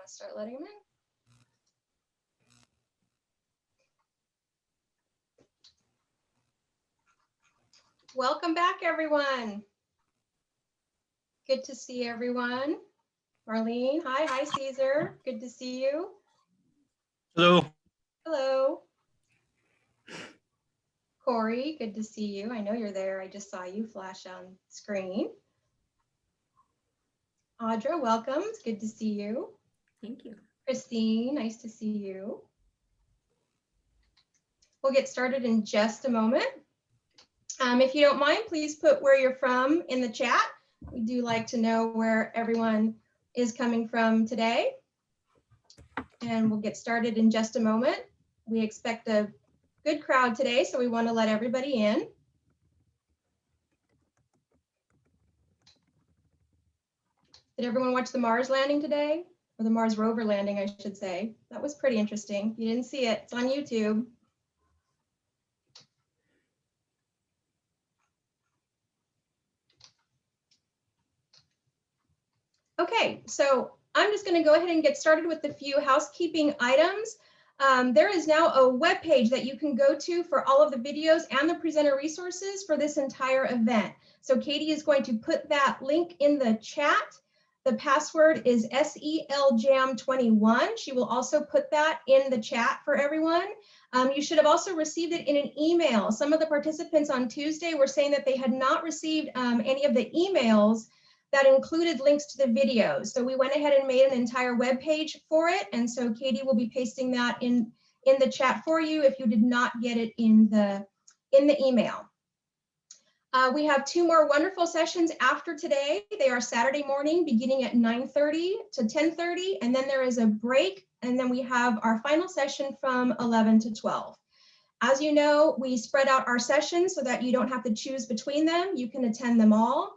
Start letting them in. Welcome back, everyone. Good to see everyone. Marlene, hi. Hi, Caesar. Good to see you. Hello. Hello. Corey, good to see you. I know you're there. I just saw you flash on screen. Audra, welcome. It's good to see you. Thank you. Christine, nice to see you. We'll get started in just a moment. If you don't mind, please put where you're from in the chat. We do like to know where everyone is coming from today. And we'll get started in just a moment. We expect a good crowd today, so we want to let everybody in. Did everyone watch the Mars landing today? Or the Mars rover landing, I should say. That was pretty interesting. If you didn't see it, it's on YouTube. Okay, so I'm just going to go ahead and get started with a few housekeeping items. There is now a web page that you can go to for all of the videos and the presenter resources for this entire event. So Katie is going to put that link in the chat. The password is SELJAM21. She will also put that in the chat for everyone. You should have also received it in an email. Some of the participants on Tuesday were saying that they had not received any of the emails that included links to the videos. So we went ahead and made an entire web page for it. And so Katie will be pasting that in the chat for you if you did not get it in the email. We have two more wonderful sessions after today. They are Saturday morning beginning at 9:30 to 10:30, and then there is a break, and then we have our final session from 11 to 12. As you know, we spread out our sessions so that you don't have to choose between them. You can attend them all.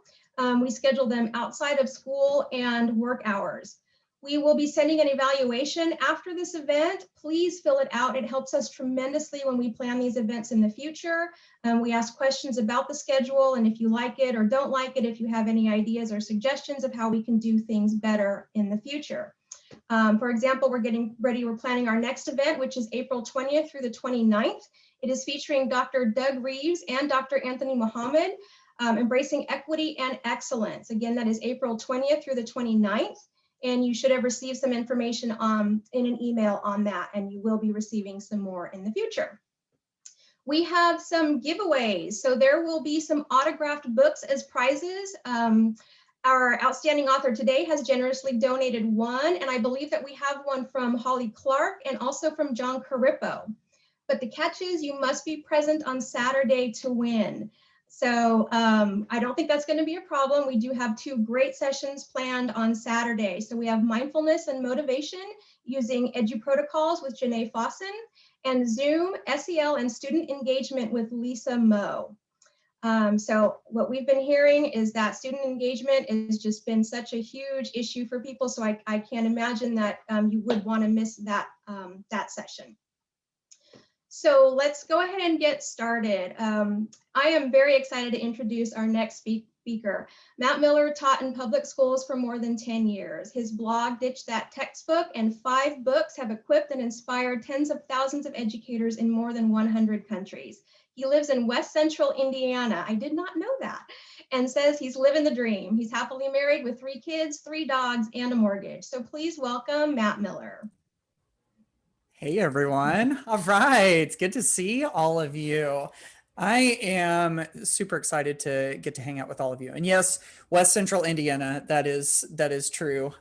We schedule them outside of school and work hours. We will be sending an evaluation after this event. Please fill it out. It helps us tremendously when we plan these events in the future. We ask questions about the schedule and if you like it or don't like it, if you have any ideas or suggestions of how we can do things better in the future. For example, we're getting ready, we're planning our next event, which is April 20th through the 29th. It is featuring Dr. Doug Reeves and Dr. Anthony Muhammad, Embracing Equity and Excellence. Again, that is April 20th through the 29th. And you should have received some information in an email on that, and you will be receiving some more in the future. We have some giveaways. So there will be some autographed books as prizes. Our outstanding author today has generously donated one, and I believe that we have one from Holly Clark and also from John Carippo. But the catch is you must be present on Saturday to win. So I don't think that's going to be a problem. We do have two great sessions planned on Saturday. So we have mindfulness and motivation using EduProtocols with Janae Fossen, and Zoom, SEL, and student engagement with Lisa Moe. So what we've been hearing is that student engagement has just been such a huge issue for people. So I can't imagine that you would want to miss that, that session. So let's go ahead and get started. I am very excited to introduce our next speaker. Matt Miller taught in public schools for more than 10 years. His blog, Ditch That Textbook, and 5 books have equipped and inspired tens of thousands of educators in more than 100 countries. He lives in West Central Indiana. I did not know that. And says he's living the dream. He's happily married with 3 kids, 3 dogs, and a mortgage. So please welcome Matt Miller. Hey everyone. All right. It's good to see all of you. I am super excited to get to hang out with all of you. And yes, West Central Indiana, that is true.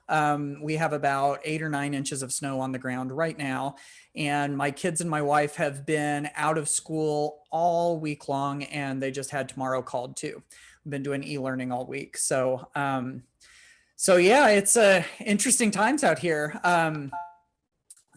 We have about 8 or 9 inches of snow on the ground right now. And my kids and my wife have been out of school all week long, and they just had tomorrow called too. We've been doing e-learning all week. So yeah, it's interesting times out here.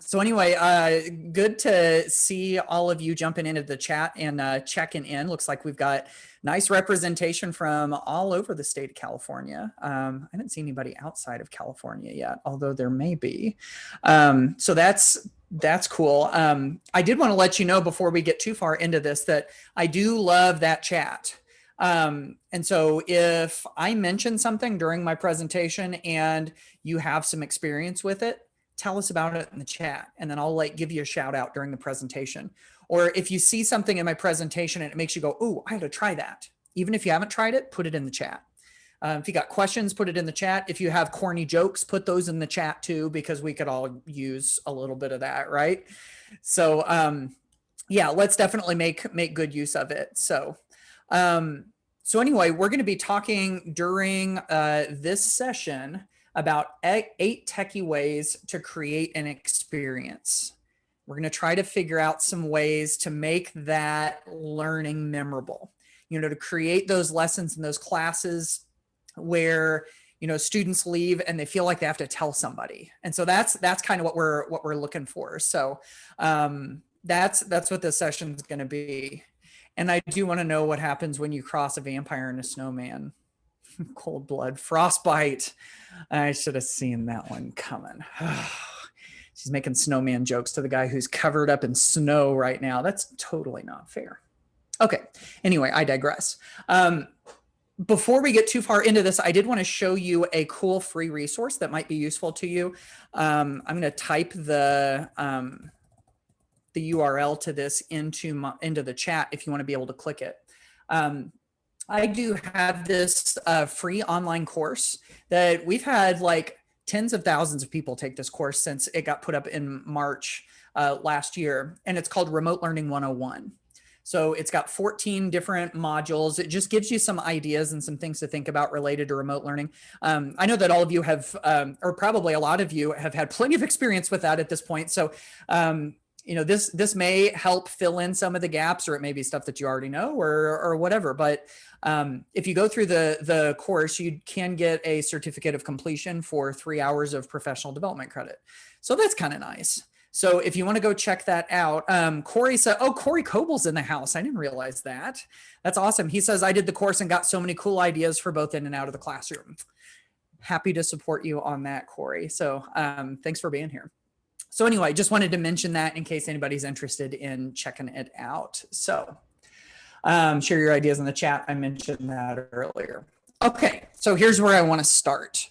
So anyway, good to see all of you jumping into the chat and checking in. Looks like we've got nice representation from all over the state of California. I haven't seen anybody outside of California yet, although there may be. So that's cool. I did want to let you know before we get too far into this that I do love that chat. And so if I mention something during my presentation and you have some experience with it, tell us about it in the chat, and then I'll like give you a shout out during the presentation. Or if you see something in my presentation and it makes you go, oh, I had to try that. Even if you haven't tried it, put it in the chat. If you got questions, put it in the chat. If you have corny jokes, put those in the chat too, because we could all use a little bit of that, right? So yeah, let's definitely make good use of it. So anyway, we're going to be talking during this session about 8 techie ways to create an experience. We're going to try to figure out some ways to make that learning memorable, to create those lessons and those classes where students leave and they feel like they have to tell somebody. And so that's kind of what we're looking for. So that's what this session is going to be. And I do want to know what happens when you cross a vampire and a snowman. Cold blood, frostbite. I should have seen that one coming. She's making snowman jokes to the guy who's covered up in snow right now. That's totally not fair. Okay, anyway, I digress. Before we get too far into this, I did want to show you a cool free resource that might be useful to you. I'm going to type the URL to this into the chat if you want to be able to click it. I do have this free online course that we've had like tens of thousands of people take this course since it got put up in March last year, and it's called Remote Learning 101. So it's got 14 different modules. It just gives you some ideas and some things to think about related to remote learning. I know that all of you have, or probably a lot of you have had plenty of experience with that at this point. So, this may help fill in some of the gaps, or it may be stuff that you already know or whatever. But if you go through the course, you can get a certificate of completion for 3 hours of professional development credit. So that's kind of nice. So if you want to go check that out, Corey said, oh, Corey Coble's in the house. I didn't realize that. That's awesome. He says, I did the course and got so many cool ideas for both in and out of the classroom. Happy to support you on that, Corey. So thanks for being here. So anyway, just wanted to mention that in case anybody's interested in checking it out. So share your ideas in the chat. I mentioned that earlier. Okay, so here's where I want to start.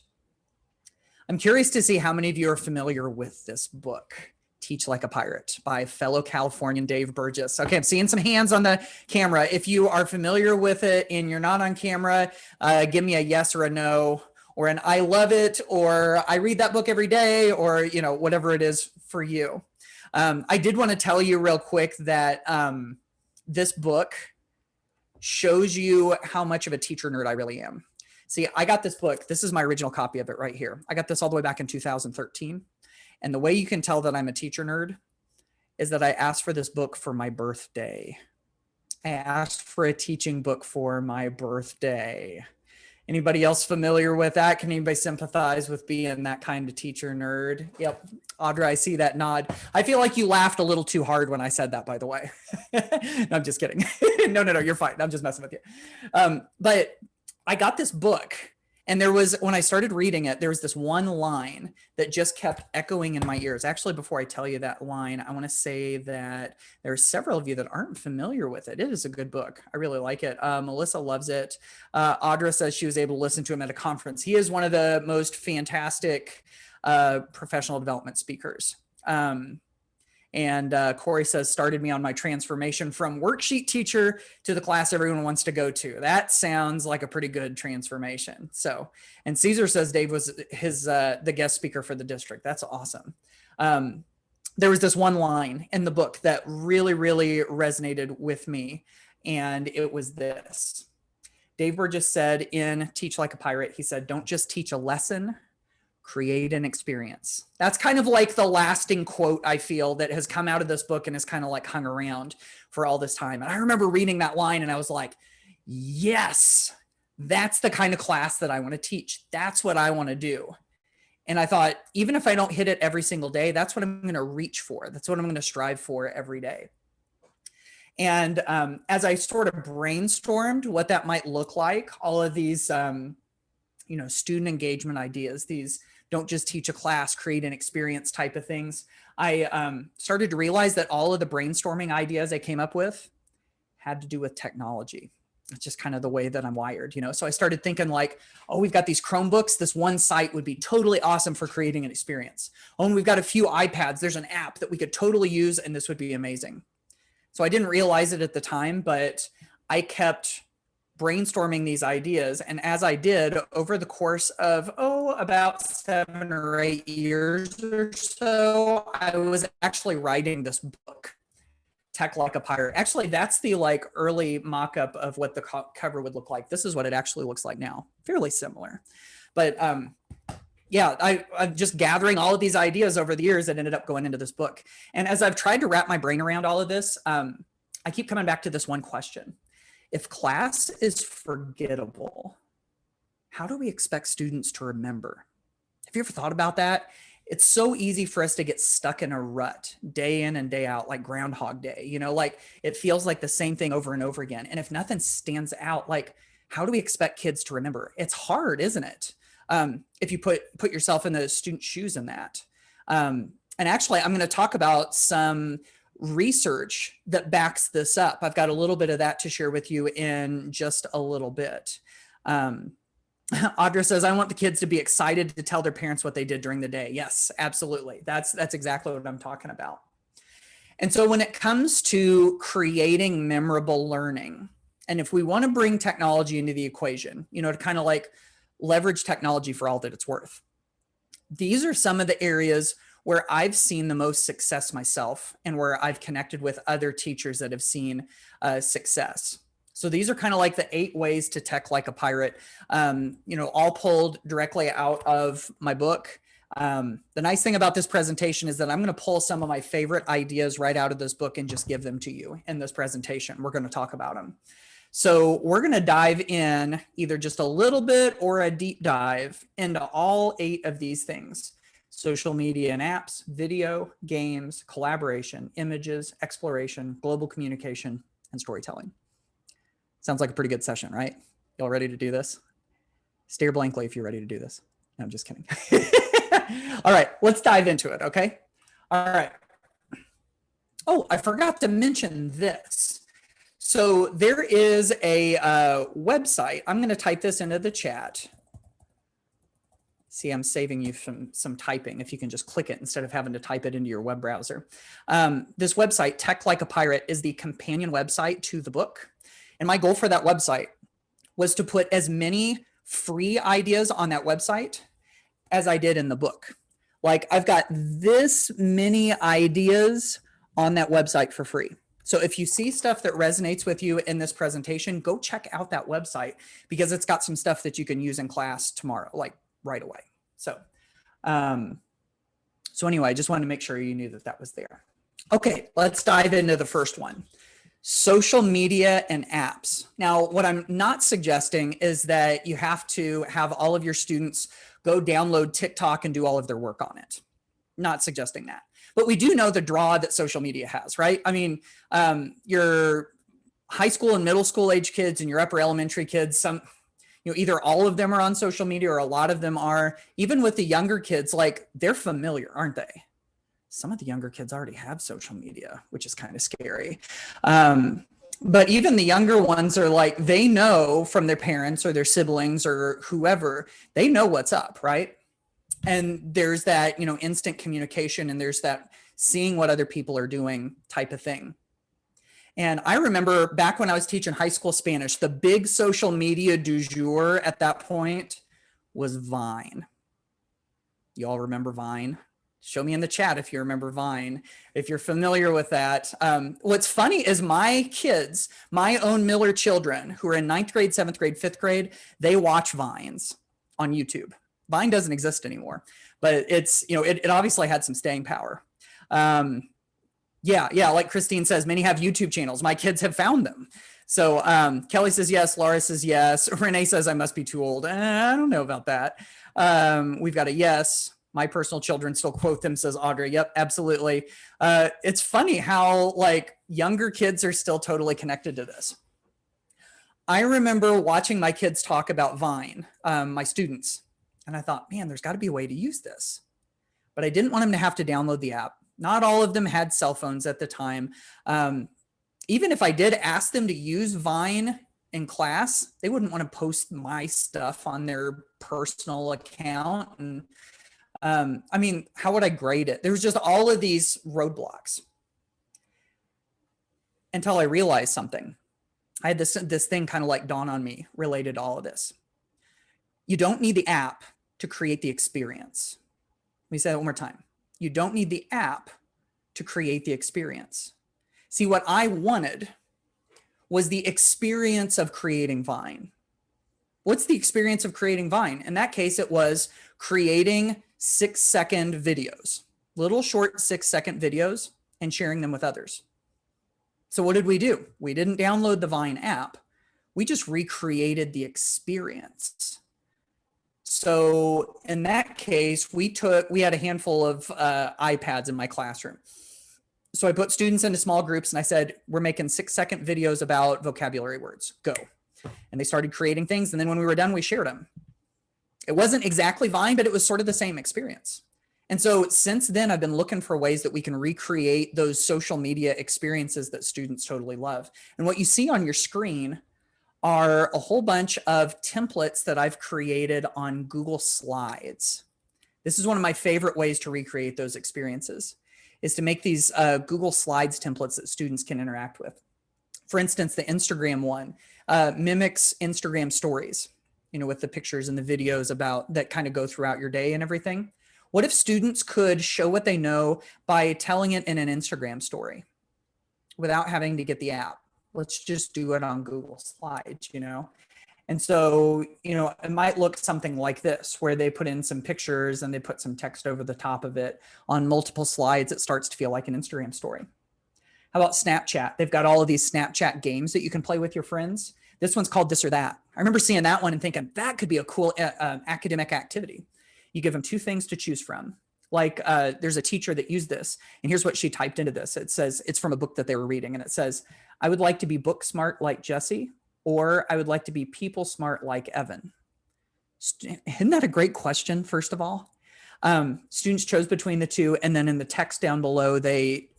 I'm curious to see how many of you are familiar with this book, Teach Like a Pirate by fellow Californian Dave Burgess. Okay, I'm seeing some hands on the camera. If you are familiar with it and you're not on camera, give me a yes or a no, or an I love it, or I read that book every day, or whatever it is for you. I did want to tell you real quick that this book shows you how much of a teacher nerd I really am. See, I got this book. This is my original copy of it right here. I got this all the way back in 2013. And the way you can tell that I'm a teacher nerd is that I asked for this book for my birthday. I asked for a teaching book for my birthday. Anybody else familiar with that? Can anybody sympathize with being that kind of teacher nerd? Yep. Audra, I see that nod. I feel like you laughed a little too hard when I said that, by the way. No, I'm just kidding. No, you're fine. I'm just messing with you. But I got this book, and when I started reading it, there was this one line that just kept echoing in my ears. Actually, before I tell you that line, I want to say that there are several of you that aren't familiar with it. It is a good book. I really like it. Melissa loves it. Audra says she was able to listen to him at a conference. He is one of the most fantastic professional development speakers. And Corey says, started me on my transformation from worksheet teacher to the class everyone wants to go to. That sounds like a pretty good transformation. So, and Caesar says Dave was the guest speaker for the district. That's awesome. There was this one line in the book that really, really resonated with me. And it was this. Dave Burgess said in Teach Like a Pirate, he said, don't just teach a lesson, create an experience. That's kind of like the lasting quote I feel that has come out of this book and has kind of like hung around for all this time. And I remember reading that line and I was like, yes, that's the kind of class that I want to teach. That's what I want to do. And I thought, even if I don't hit it every single day, that's what I'm going to reach for. That's what I'm going to strive for every day. And as I sort of brainstormed what that might look like, all of these, student engagement ideas, these don't just teach a class, create an experience type of things, I started to realize that all of the brainstorming ideas I came up with had to do with technology. it's just kind of the way that I'm wired, you know? So I started thinking like, oh, we've got these Chromebooks. This one site would be totally awesome for creating an experience. Oh, and we've got a few iPads. There's an app that we could totally use, and this would be amazing. So I didn't realize it at the time, but I kept brainstorming these ideas. And as I did over the course of, about 7 or 8 years or so, I was actually writing this book, Tech Like a Pirate. Actually, that's the like early mock-up of what the cover would look like. This is what it actually looks like now. Fairly similar. But yeah, I'm just gathering all of these ideas over the years that ended up going into this book. And as I've tried to wrap my brain around all of this, I keep coming back to this one question. If class is forgettable, how do we expect students to remember? Have you ever thought about that? It's so easy for us to get stuck in a rut day in and day out, like Groundhog Day, you know, like it feels like the same thing over and over again. And if nothing stands out, like how do we expect kids to remember? It's hard, isn't it? If you put yourself in the student's shoes in that. And actually, I'm going to talk about some research that backs this up. I've got a little bit of that to share with you in just a little bit. Audra says, I want the kids to be excited to tell their parents what they did during the day. Yes, absolutely. That's exactly what I'm talking about. And so when it comes to creating memorable learning, and if we want to bring technology into the equation, you know, to kind of like leverage technology for all that it's worth, these are some of the areas where I've seen the most success myself and where I've connected with other teachers that have seen success. So these are kind of like the 8 ways to tech like a pirate, you know, all pulled directly out of my book. The nice thing about this presentation is that I'm going to pull some of my favorite ideas right out of this book and just give them to you in this presentation. We're going to talk about them. So we're going to dive in either just a little bit or a deep dive into all 8 of these things: social media and apps, video, games, collaboration, images, exploration, global communication, and storytelling. Sounds like a pretty good session, right? Y'all ready to do this? Stare blankly if you're ready to do this. No, I'm just kidding. All right, let's dive into it, okay? All right. Oh, I forgot to mention this. So there is a website. I'm going to type this into the chat. See, I'm saving you from some typing if you can just click it instead of having to type it into your web browser. This website, Tech Like a Pirate, is the companion website to the book. And my goal for that website was to put as many free ideas on that website as I did in the book. Like I've got this many ideas on that website for free. So if you see stuff that resonates with you in this presentation, go check out that website because it's got some stuff that you can use in class tomorrow, like right away. So, anyway, I just wanted to make sure you knew that that was there. Okay, let's dive into the first one. Social media and apps. Now, what I'm not suggesting is that you have to have all of your students go download TikTok and do all of their work on it. Not suggesting that. But we do know the draw that social media has, right? I mean, your high school and middle school age kids and your upper elementary kids, either all of them are on social media or a lot of them are. Even with the younger kids, like they're familiar, aren't they? Some of the younger kids already have social media, which is kind of scary. But even the younger ones are like, they know from their parents or their siblings or whoever, they know what's up, right? And there's that, instant communication, and there's that seeing what other people are doing type of thing. And I remember back when I was teaching high school Spanish, the big social media du jour at that point was Vine. You all remember Vine? Show me in the chat if you remember Vine, if you're familiar with that. What's funny is my kids, my own Miller children who are in 9th grade, 7th grade, 5th grade, they watch Vines on YouTube. Vine doesn't exist anymore, but it's, it obviously had some staying power. Yeah, like Christine says, many have YouTube channels. My kids have found them. So Kelly says yes, Laura says yes. Renee says I must be too old. I don't know about that. We've got a yes. My personal children still quote them, says Audrey. Yep, absolutely. It's funny how younger kids are still totally connected to this. I remember watching my kids talk about Vine, my students. And I thought, man, there's got to be a way to use this. But I didn't want them to have to download the app. Not all of them had cell phones at the time. Even if I did ask them to use Vine in class, they wouldn't want to post my stuff on their personal account. And I mean, how would I grade it? There was just all of these roadblocks until I realized something. I had this thing kind of like dawn on me related to all of this. You don't need the app to create the experience. Let me say that one more time. You don't need the app to create the experience. See, what I wanted was the experience of creating Vine. What's the experience of creating Vine? In that case, it was creating 6-second videos, little short 6-second videos, and sharing them with others. So what did we do? We didn't download the Vine app. We just recreated the experience. So in that case, we had a handful of iPads in my classroom. So I put students into small groups and I said, we're making 6-second videos about vocabulary words, go. And they started creating things. And then when we were done, we shared them. It wasn't exactly Vine, but it was sort of the same experience. And so since then, I've been looking for ways that we can recreate those social media experiences that students totally love. And what you see on your screen are a whole bunch of templates that I've created on Google Slides. This is one of my favorite ways to recreate those experiences, is to make these Google Slides templates that students can interact with. For instance, the Instagram one mimics Instagram stories, with the pictures and the videos about that kind of go throughout your day and everything. What if students could show what they know by telling it in an Instagram story without having to get the app? Let's just do it on Google Slides, And so, it might look something like this, where they put in some pictures and they put some text over the top of it on multiple slides. It starts to feel like an Instagram story. How about Snapchat? They've got all of these Snapchat games that you can play with your friends. This one's called This or That. I remember seeing that one and thinking that could be a cool academic activity. You give them 2 things to choose from. Like there's a teacher that used this, and here's what she typed into this. It says, it's from a book that they were reading, and it says, I would like to be book smart like Jesse, or I would like to be people smart like Evan. Isn't that a great question, first of all? Students chose between the 2, and then in the text down below, they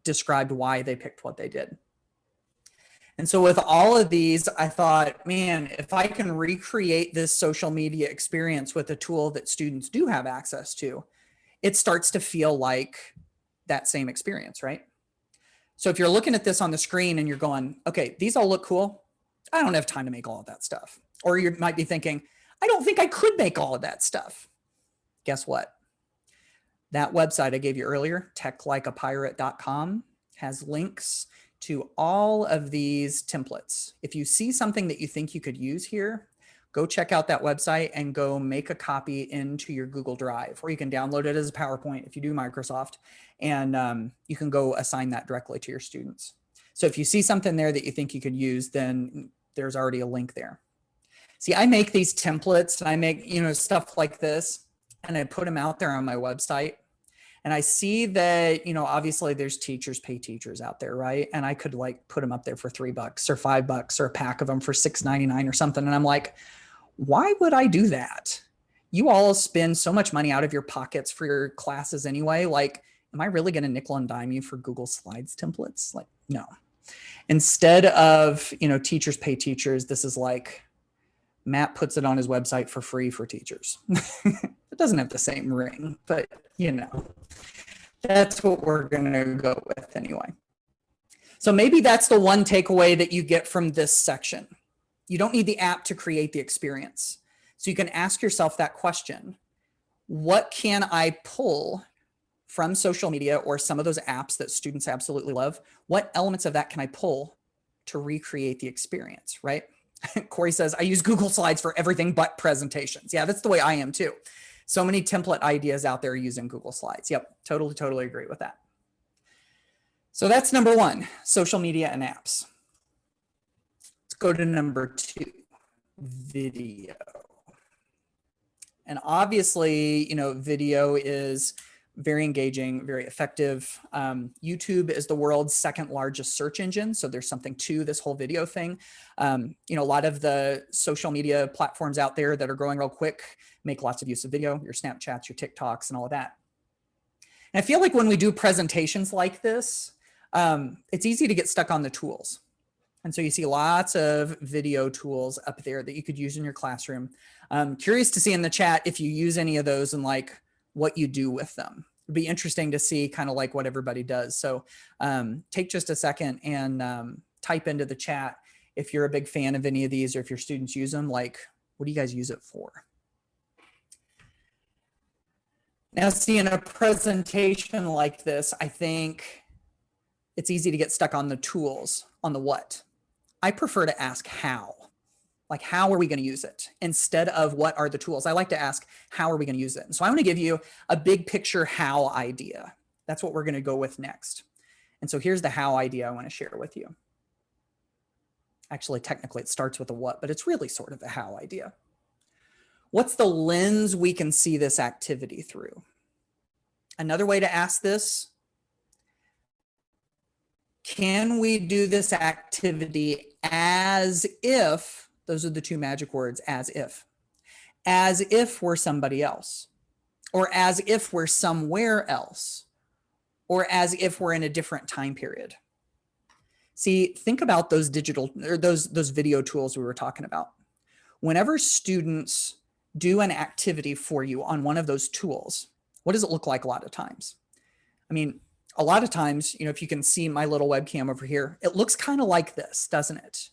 described why they picked what they did. And so with all of these, I thought, man, if I can recreate this social media experience with a tool that students do have access to, it starts to feel like that same experience, right? So if you're looking at this on the screen and you're going, okay, these all look cool. I don't have time to make all of that stuff. Or you might be thinking, I don't think I could make all of that stuff. Guess what? That website I gave you earlier, techlikeapirate.com, has links to all of these templates. If you see something that you think you could use here, go check out that website and go make a copy into your Google Drive, or you can download it as a PowerPoint if you do Microsoft, and you can go assign that directly to your students. So if you see something there that you think you could use, then there's already a link there. See, I make these templates, and I make, stuff like this, and I put them out there on my website. And I see that, obviously there's teachers pay teachers out there, right? And I could put them up there for $3 or $5 or a pack of them for $6.99 or something. And I'm like, why would I do that? You all spend so much money out of your pockets for your classes anyway. Am I really going to nickel and dime you for Google Slides templates? No. Instead of, teachers pay teachers, this is like Matt puts it on his website for free for teachers. It doesn't have the same ring, but that's what we're going to go with anyway. So maybe that's the one takeaway that you get from this section. You don't need the app to create the experience. So you can ask yourself that question. What can I pull from social media or some of those apps that students absolutely love? What elements of that can I pull to recreate the experience, right? Corey says, I use Google Slides for everything but presentations. Yeah, that's the way I am too. So many template ideas out there using Google Slides. Yep, totally agree with that. So that's number 1, social media and apps. Let's go to number 2, video. And obviously, video is very engaging, very effective. YouTube is the world's 2nd largest search engine. So there's something to this whole video thing. A lot of the social media platforms out there that are growing real quick make lots of use of video, your Snapchats, your TikToks, and all of that. And I feel like when we do presentations like this, it's easy to get stuck on the tools. And so you see lots of video tools up there that you could use in your classroom. Curious to see in the chat if you use any of those and like what you do with them. It'd be interesting to see kind of like what everybody does. So take just a second and type into the chat if you're a big fan of any of these, or if your students use them, like what do you guys use it for? Now, see, in a presentation like this, I think it's easy to get stuck on the tools, on the what. I prefer to ask how. Like, how are we going to use it? Instead of what are the tools? I like to ask, how are we going to use it? And so I want to give you a big picture how idea. That's what we're going to go with next. And so here's the how idea I want to share with you. Actually, technically, it starts with a what, but it's really sort of a how idea. What's the lens we can see this activity through? Another way to ask this, can we do this activity as if, those are the two magic words, as if we're somebody else, or as if we're somewhere else, or as if we're in a different time period. See, think about those digital, or those video tools we were talking about. Whenever students do an activity for you on one of those tools, what does it look like a lot of times? I mean, a lot of times, you know, if you can see my little webcam over here, it looks kind of like this, doesn't it?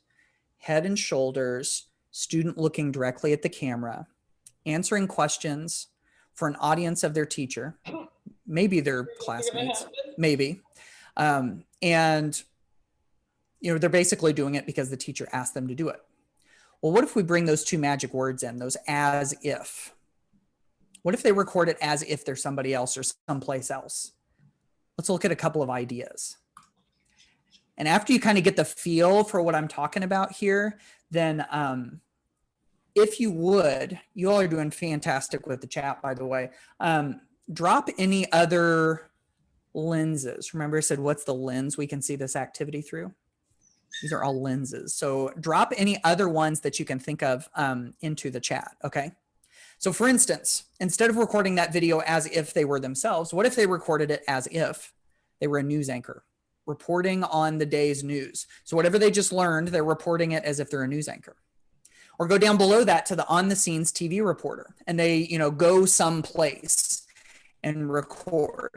Head and shoulders, student looking directly at the camera, answering questions for an audience of their teacher, maybe their classmates, maybe. And, you know, they're basically doing it because the teacher asked them to do it. Well, what if we bring those two magic words in, those as if? What if they record it as if they're somebody else or someplace else? Let's look at a couple of ideas. And after you kind of get the feel for what I'm talking about here, then if you would, you all are doing fantastic with the chat, by the way, drop any other lenses. Remember I said, what's the lens we can see this activity through? These are all lenses. So drop any other ones that you can think of into the chat, okay? So for instance, instead of recording that video as if they were themselves, what if they recorded it as if they were a news anchor reporting on the day's news? So whatever they just learned, they're reporting it as if they're a news anchor. Or go down below that to the on the scenes TV reporter, and they, you know, go someplace and record.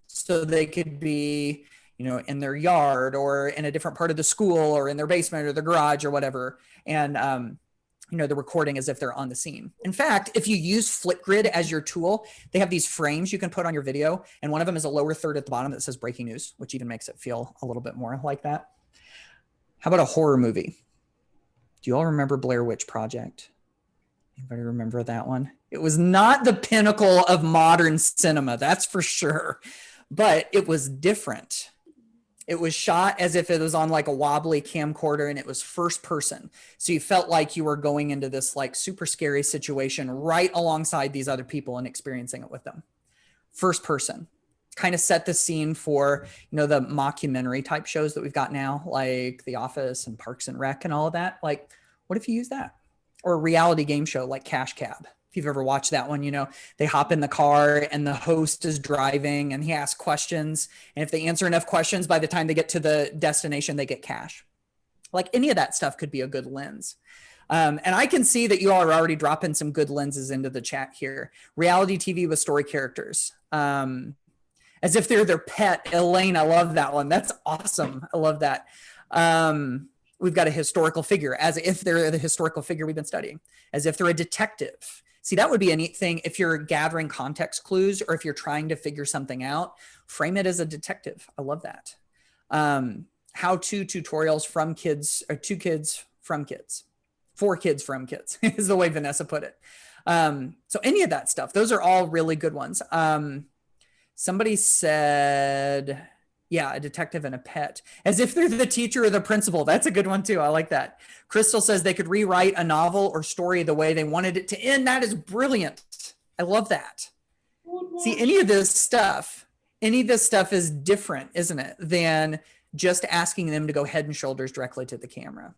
So they could be, you know, in their yard or in a different part of the school or in their basement or the garage or whatever. And, you know, the recording as if they're on the scene. In fact, if you use Flipgrid as your tool, they have these frames you can put on your video. And one of them is a lower third at the bottom that says breaking news, which even makes it feel a little bit more like that. How about a horror movie? Do you all remember Blair Witch Project? Anybody remember that one? It was not the pinnacle of modern cinema, that's for sure. But it was different. It was shot as if it was on like a wobbly camcorder, and it was first person. So you felt like you were going into this like super scary situation right alongside these other people and experiencing it with them. First person. Kind of set the scene for, you know, the mockumentary type shows that we've got now, like The Office and Parks and Rec and all of that. Like, what if you use that? Or a reality game show like Cash Cab. If you've ever watched that one, you know, they hop in the car and the host is driving and he asks questions. And if they answer enough questions, by the time they get to the destination, they get cash. Like any of that stuff could be a good lens. And I can see that you all are already dropping some good lenses into the chat here. Reality TV with story characters. As if they're their pet. Elaine, I love that one. That's awesome. I love that. We've got a historical figure, as if they're the historical figure we've been studying, as if they're a detective. See, that would be a neat thing if you're gathering context clues or if you're trying to figure something out, frame it as a detective. I love that. How-to tutorials from kids, or to kids from kids, for kids from kids is the way Vanessa put it. So any of that stuff, those are all really good ones. Somebody said, yeah, a detective and a pet, as if they're the teacher or the principal. That's a good one too. I like that. Crystal says they could rewrite a novel or story the way they wanted it to end. That is brilliant. I love that. See, any of this stuff is different, isn't it, than just asking them to go head and shoulders directly to the camera.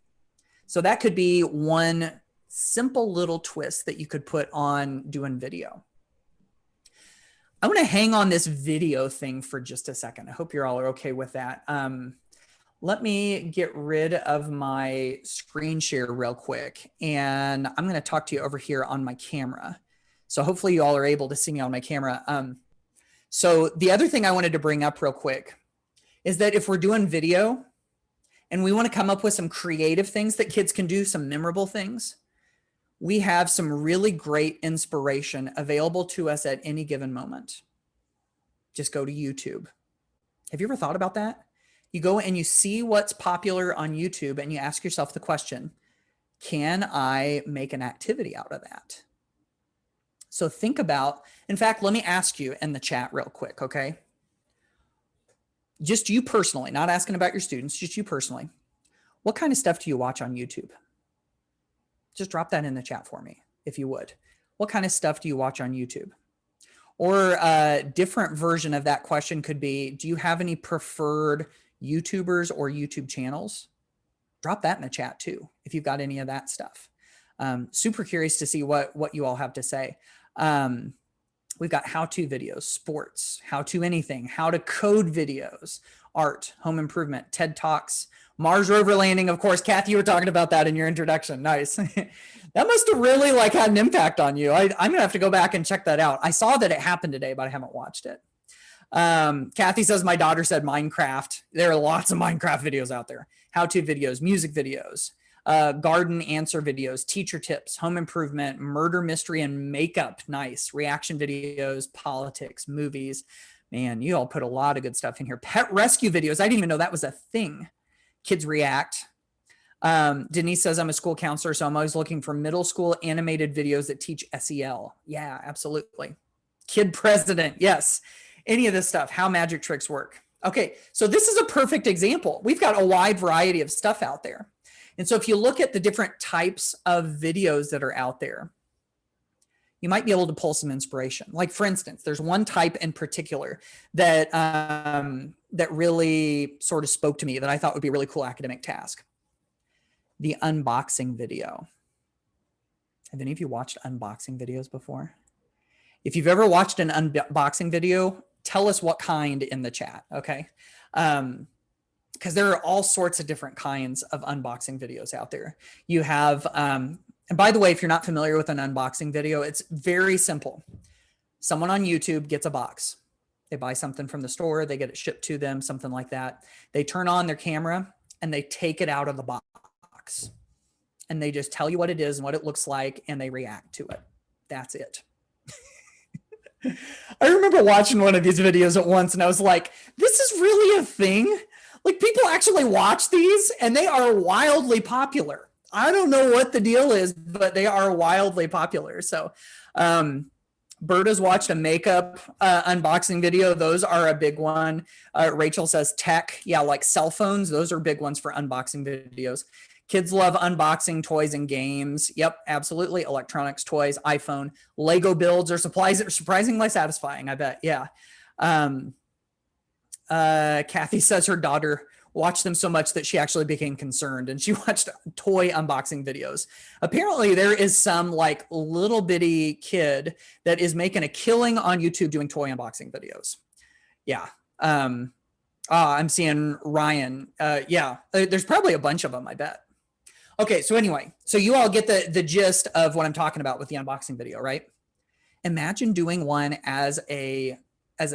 So that could be one simple little twist that you could put on doing video. I want to hang on this video thing for just a second. I hope you're all are okay with that. let me get rid of my screen share real quick. And I'm going to talk to you over here on my camera. So hopefully you all are able to see me on my camera. So the other thing I wanted to bring up real quick is that if we're doing video and we want to come up with some creative things that kids can do, some memorable things, we have some really great inspiration available to us at any given moment. Just go to YouTube. Have you ever thought about that? You go and you see what's popular on YouTube and you ask yourself the question, can I make an activity out of that? So think about, in fact, let me ask you in the chat real quick, okay? Just you personally, not asking about your students, just you personally. What kind of stuff do you watch on YouTube? Just drop that in the chat for me, if you would. What kind of stuff do you watch on YouTube? Or a different version of that question could be, do you have any preferred YouTubers or YouTube channels? Drop that in the chat too, if you've got any of that stuff. Super curious to see what you all have to say. We've got how-to videos, sports, how-to anything, how to code videos, art, home improvement, TED Talks, Mars rover landing. Of course, Kathy, you were talking about that in your introduction. Nice. That must have really had an impact on you. I'm going to have to go back and check that out. I saw that it happened today, but I haven't watched it. Kathy says, my daughter said Minecraft. There are lots of Minecraft videos out there. How-to videos, music videos, garden answer videos, teacher tips, home improvement, murder mystery and makeup. Nice. Reaction videos, politics, movies. Man, you all put a lot of good stuff in here. Pet rescue videos. I didn't even know that was a thing. Kids react. Denise says, I'm a school counselor, so I'm always looking for middle school animated videos that teach SEL. Yeah, absolutely. Kid president. Yes. Any of this stuff, how magic tricks work. Okay, so this is a perfect example. We've got a wide variety of stuff out there. And so if you look at the different types of videos that are out there, you might be able to pull some inspiration. Like for instance, there's one type in particular that, that really sort of spoke to me that I thought would be a really cool academic task. The unboxing video. Have any of you watched unboxing videos before? If you've ever watched an unboxing video, tell us what kind in the chat, okay? Because there are all sorts of different kinds of unboxing videos out there. You have, and by the way, if you're not familiar with an unboxing video, it's very simple. Someone on YouTube gets a box. They buy something from the store, they get it shipped to them, something like that. They turn on their camera and they take it out of the box. And they just tell you what it is and what it looks like, and they react to it. That's it. I remember watching one of these videos at once and I was like, this is really a thing? Like people actually watch these and they are wildly popular. I don't know what the deal is, but they are wildly popular. So Berta's watched a makeup unboxing video. Those are a big one. Rachel says tech. Yeah, like cell phones. Those are big ones for unboxing videos. Kids love unboxing toys and games. Yep, absolutely. Electronics, toys, iPhone, Lego builds or supplies that are surprisingly satisfying, I bet. Yeah. Kathy says her daughter watched them so much that she actually became concerned and she watched toy unboxing videos. Apparently there is some like little bitty kid that is making a killing on YouTube doing toy unboxing videos. Yeah. I'm seeing Ryan. Yeah, there's probably a bunch of them, I bet. Okay, so anyway, so you all get the gist of what I'm talking about with the unboxing video, right? Imagine doing one as a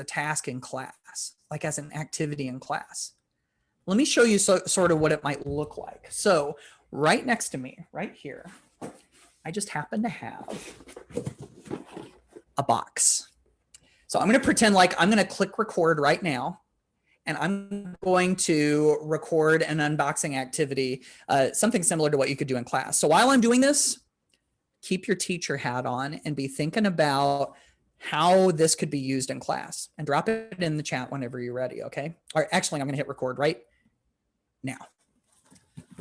task in class, like as an activity in class. Let me show you sort of what it might look like. So right next to me, right here, I just happen to have a box. So I'm going to pretend like I'm going to click record right now. And I'm going to record an unboxing activity, something similar to what you could do in class. So while I'm doing this, keep your teacher hat on and be thinking about how this could be used in class and drop it in the chat whenever you're ready, okay? All right, actually, I'm gonna hit record right now.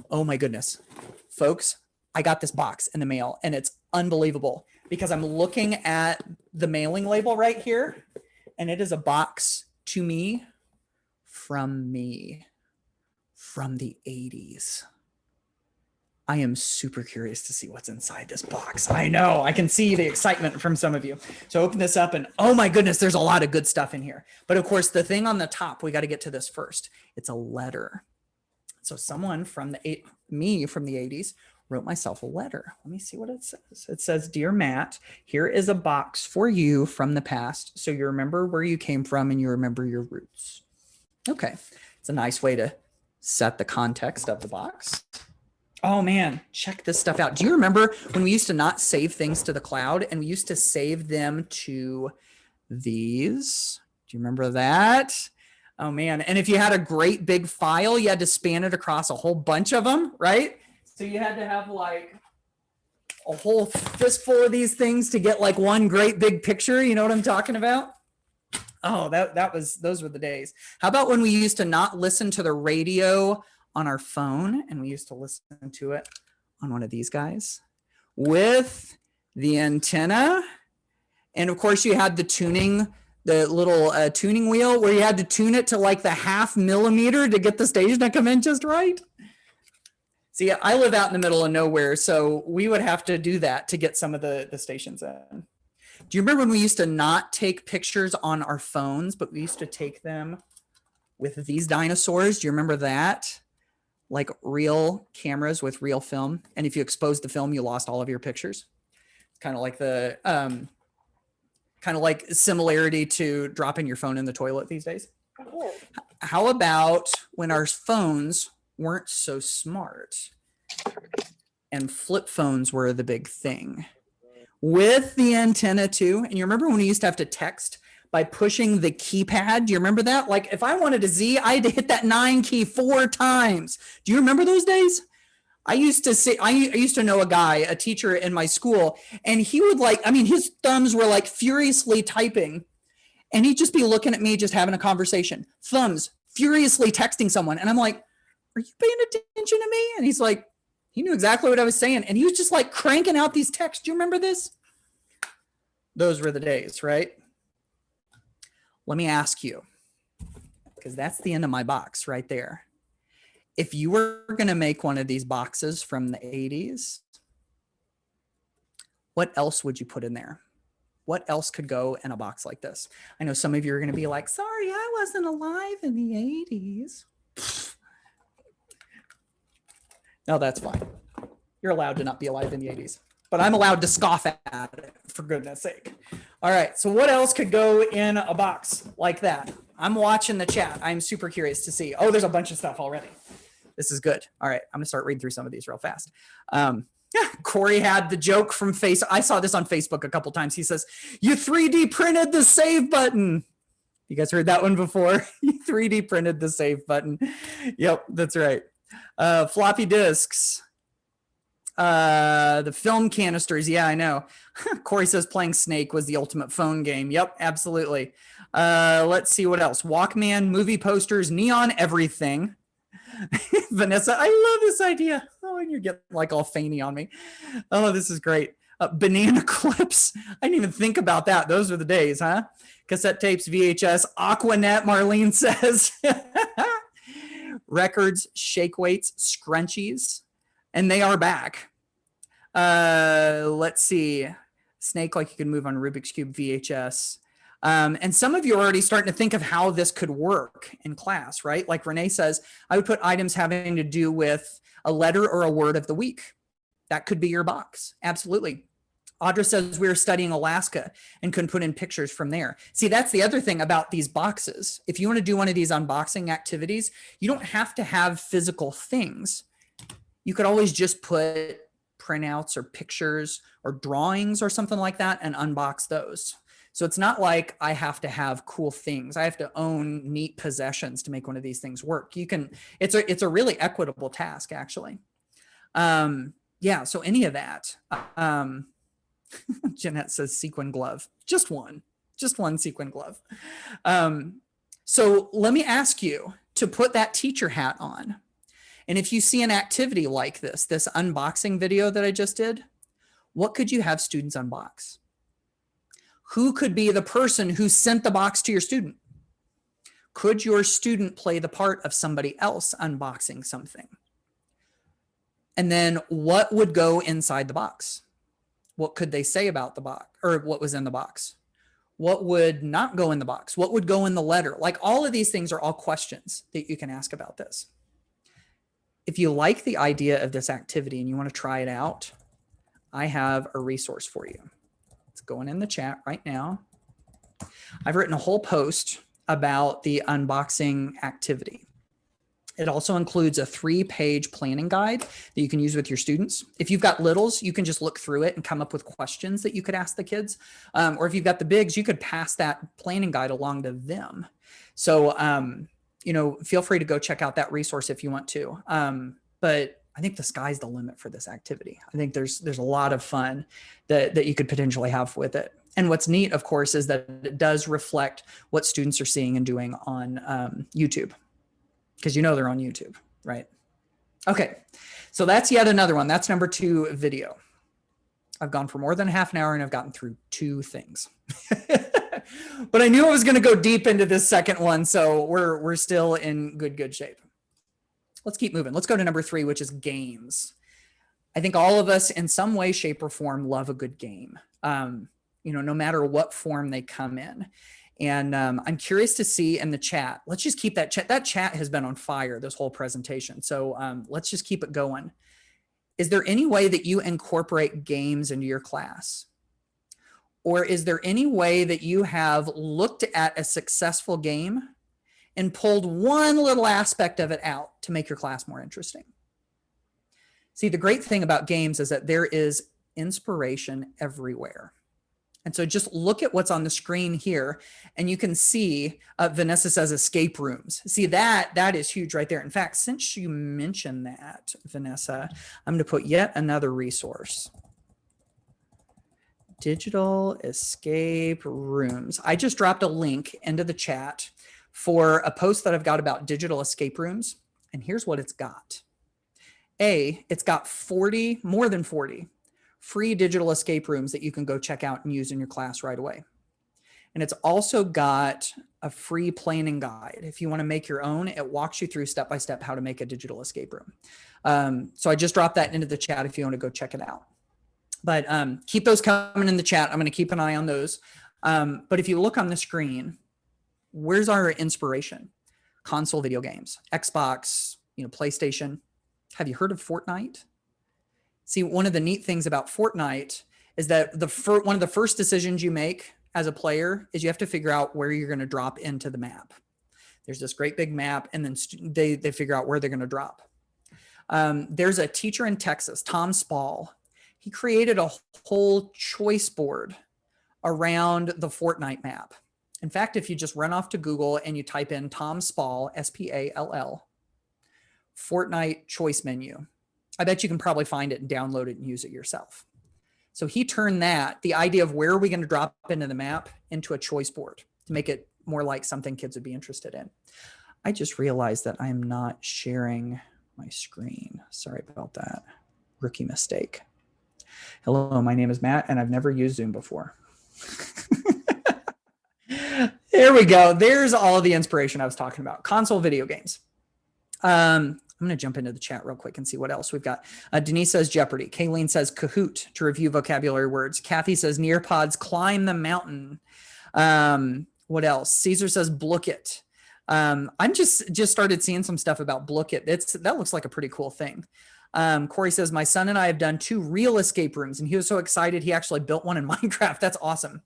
Oh my goodness. Folks, I got this box in the mail and it's unbelievable because I'm looking at the mailing label right here and it is a box to me from the 80s. I am super curious to see what's inside this box. I know, I can see the excitement from some of you. So open this up and oh my goodness, there's a lot of good stuff in here. But of course, the thing on the top, we got to get to this first. It's a letter. So someone from me from the 80s wrote myself a letter. Let me see what it says. It says, "Dear Matt, here is a box for you from the past. So you remember where you came from and you remember your roots." Okay. It's a nice way to set the context of the box. Oh man, check this stuff out. Do you remember when we used to not save things to the cloud and we used to save them to these? Do you remember that? Oh man. And if you had a great big file, you had to span it across a whole bunch of them, right? So you had to have like a whole fistful of these things to get like one great big picture. You know what I'm talking about? Oh, those were the days. How about when we used to not listen to the radio on our phone and we used to listen to it on one of these guys with the antenna? And of course you had the tuning, the little tuning wheel where you had to tune it to like the 0.5 millimeter to get the station to come in just right. See, I live out in the middle of nowhere, so we would have to do that to get some of the stations in. Do you remember when we used to not take pictures on our phones, but we used to take them with these dinosaurs? Do you remember that? Like real cameras with real film. And if you exposed the film, you lost all of your pictures. It's kind of like the, kind of like similarity to dropping your phone in the toilet these days. How about when our phones weren't so smart and flip phones were the big thing with the antenna too? And you remember when we used to have to text by pushing the keypad? Do you remember that? Like if I wanted a Z, I had to hit that 9 key 4 times. Do you remember those days? I used to know a guy, a teacher in my school, and he would like, I mean, his thumbs were like furiously typing and he'd just be looking at me, just having a conversation, thumbs furiously texting someone. And I'm like, "Are you paying attention to me?" And he's like, he knew exactly what I was saying. And he was just like cranking out these texts. Do you remember this? Those were the days, right? Let me ask you, because that's the end of my box right there. If you were going to make one of these boxes from the 80s, what else would you put in there? What else could go in a box like this? I know some of you are going to be like, "Sorry, I wasn't alive in the 80s. No, that's fine. You're allowed to not be alive in the 80s, but I'm allowed to scoff at it, for goodness sake. All right, so what else could go in a box like that? I'm watching the chat. I'm super curious to see. Oh, there's a bunch of stuff already. This is good. All right, I'm gonna start reading through some of these real fast. Yeah, Corey had the joke from I saw this on Facebook a couple times. He says, "You 3D printed the save button." You guys heard that one before? You 3D printed the save button. Yep, that's right. Floppy disks. The film canisters. Yeah, I know. Corey says playing Snake was the ultimate phone game. Yep, absolutely. Let's see what else. Walkman, movie posters, neon everything. Vanessa, I love this idea. Oh, and you're getting like all feiny on me. Oh, this is great. Banana clips. I didn't even think about that. Those were the days, huh? Cassette tapes, VHS, Aquanet, Marlene says. Records, shake weights, scrunchies, and they are back. Let's see. Snake, like you can move on Rubik's Cube, VHS. And some of you are already starting to think of how this could work in class, right? Like Renee says, I would put items having to do with a letter or a word of the week. That could be your box. Absolutely. Audra says we were studying Alaska and couldn't put in pictures from there. See, that's the other thing about these boxes. If you want to do one of these unboxing activities, you don't have to have physical things. You could always just put printouts or pictures or drawings or something like that and unbox those. So it's not like I have to have cool things. I have to own neat possessions to make one of these things work. You can, it's a really equitable task, actually. Yeah, so any of that. Jeanette says sequin glove. Just one sequin glove. So let me ask you to put that teacher hat on. And if you see an activity like this unboxing video that I just did, what could you have students unbox? Who could be the person who sent the box to your student? Could your student play the part of somebody else unboxing something? And then what would go inside the box? What could they say about the box or what was in the box? What would not go in the box? What would go in the letter? Like all of these things are all questions that you can ask about this. if you like the idea of this activity and you want to try it out, I have a resource for you. It's going in the chat right now. I've written a whole post about the unboxing activity. It also includes a 3-page planning guide that you can use with your students. If you've got littles, you can just look through it and come up with questions that you could ask the kids. Or if you've got the bigs, you could pass that planning guide along to them. So, you know, feel free to go check out that resource if you want to. But I think the sky's the limit for this activity. I think there's a lot of fun that you could potentially have with it. And what's neat, of course, is that it does reflect what students are seeing and doing on YouTube. Because you know they're on YouTube, right? Okay, so that's yet another one. That's number 2 video. I've gone for more than half an hour and I've gotten through 2 things. But I knew I was going to go deep into this second one, so we're still in good shape. Let's keep moving. Let's go to number 3, which is games. I think all of us in some way, shape, or form love a good game, you know, no matter what form they come in. And I'm curious to see in the chat, let's just keep that chat. That chat has been on fire this whole presentation. So let's just keep it going. Is there any way that you incorporate games into your class? Or is there any way that you have looked at a successful game and pulled one little aspect of it out to make your class more interesting? See, the great thing about games is that there is inspiration everywhere. And so just look at what's on the screen here and you can see Vanessa says escape rooms. See, that is huge right there. In fact, since you mentioned that, Vanessa, I'm going to put yet another resource. Digital escape rooms. I just dropped a link into the chat for a post that I've got about digital escape rooms. And here's what it's got. It's got more than 40 free digital escape rooms that you can go check out and use in your class right away. And it's also got a free planning guide. If you want to make your own, it walks you through step-by-step how to make a digital escape room. So I just dropped that into the chat if you want to go check it out. But keep those coming in the chat. I'm going to keep an eye on those. But if you look on the screen, where's our inspiration? Console video games, Xbox, PlayStation. Have you heard of Fortnite? See, one of the neat things about Fortnite is that one of the first decisions you make as a player is you have to figure out where you're going to drop into the map. There's this great big map, and then they figure out where they're going to drop. There's a teacher in Texas, Tom Spall. He created a whole choice board around the Fortnite map. In fact, if you just run off to Google and you type in Tom Spall, S-P-A-L-L, Fortnite choice menu, I bet you can probably find it and download it and use it yourself. So he turned the idea of where are we going to drop into the map, into a choice board to make it more like something kids would be interested in. I just realized that I am not sharing my screen. Sorry about that. Rookie mistake. Hello, my name is Matt, and I've never used Zoom before. There we go. There's all of the inspiration I was talking about. Console video games. I'm going to jump into the chat real quick and see what else we've got. Denise says Jeopardy. Kayleen says Kahoot to review vocabulary words. Kathy says Nearpods climb the mountain. What else? Caesar says Blookit. I'm just started seeing some stuff about Blookit. That looks like a pretty cool thing. Corey says my son and I have done 2 real escape rooms, and he was so excited he actually built one in Minecraft. That's awesome.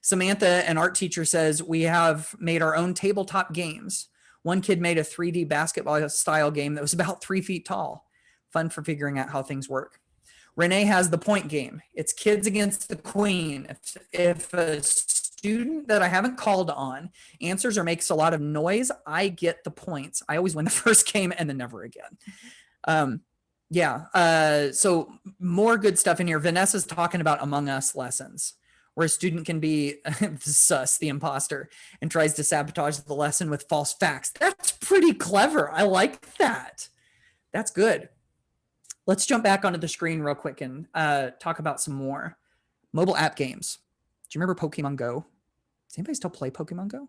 Samantha, an art teacher, says we have made our own tabletop games. One kid made a 3D basketball style game that was about 3 feet tall. Fun for figuring out how things work. Renee has the point game. It's kids against the queen. If a student that I haven't called on answers or makes a lot of noise, I get the points. I always win the first game and then never again. So more good stuff in here. Vanessa's talking about Among Us lessons, where a student can be sus, the imposter, and tries to sabotage the lesson with false facts. That's pretty clever. I like that. That's good. Let's jump back onto the screen real quick and talk about some more mobile app games. Do you remember Pokemon Go? Does anybody still play Pokemon Go?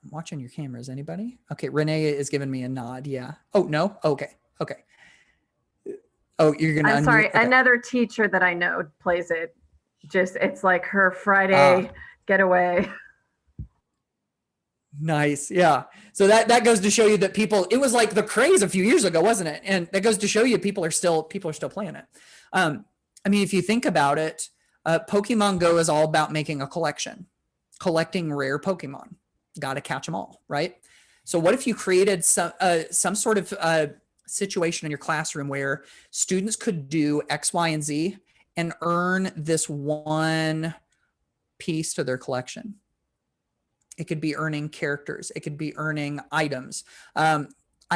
I'm watching your cameras. Anybody? Okay, Renee is giving me a nod. Yeah. Oh, no? Okay. Oh, you're going to I'm sorry. Okay. Another teacher that I know plays it. It's like her Friday getaway. Nice. Yeah. So that goes to show you that people, it was like the craze a few years ago, wasn't it? And that goes to show you people are still playing it. I mean, if you think about it, Pokemon Go is all about making a collection, collecting rare Pokemon. Got to catch them all, right? So what if you created some sort of situation in your classroom where students could do X, Y, and Z and earn this one piece to their collection? It could be earning characters. It could be earning items. I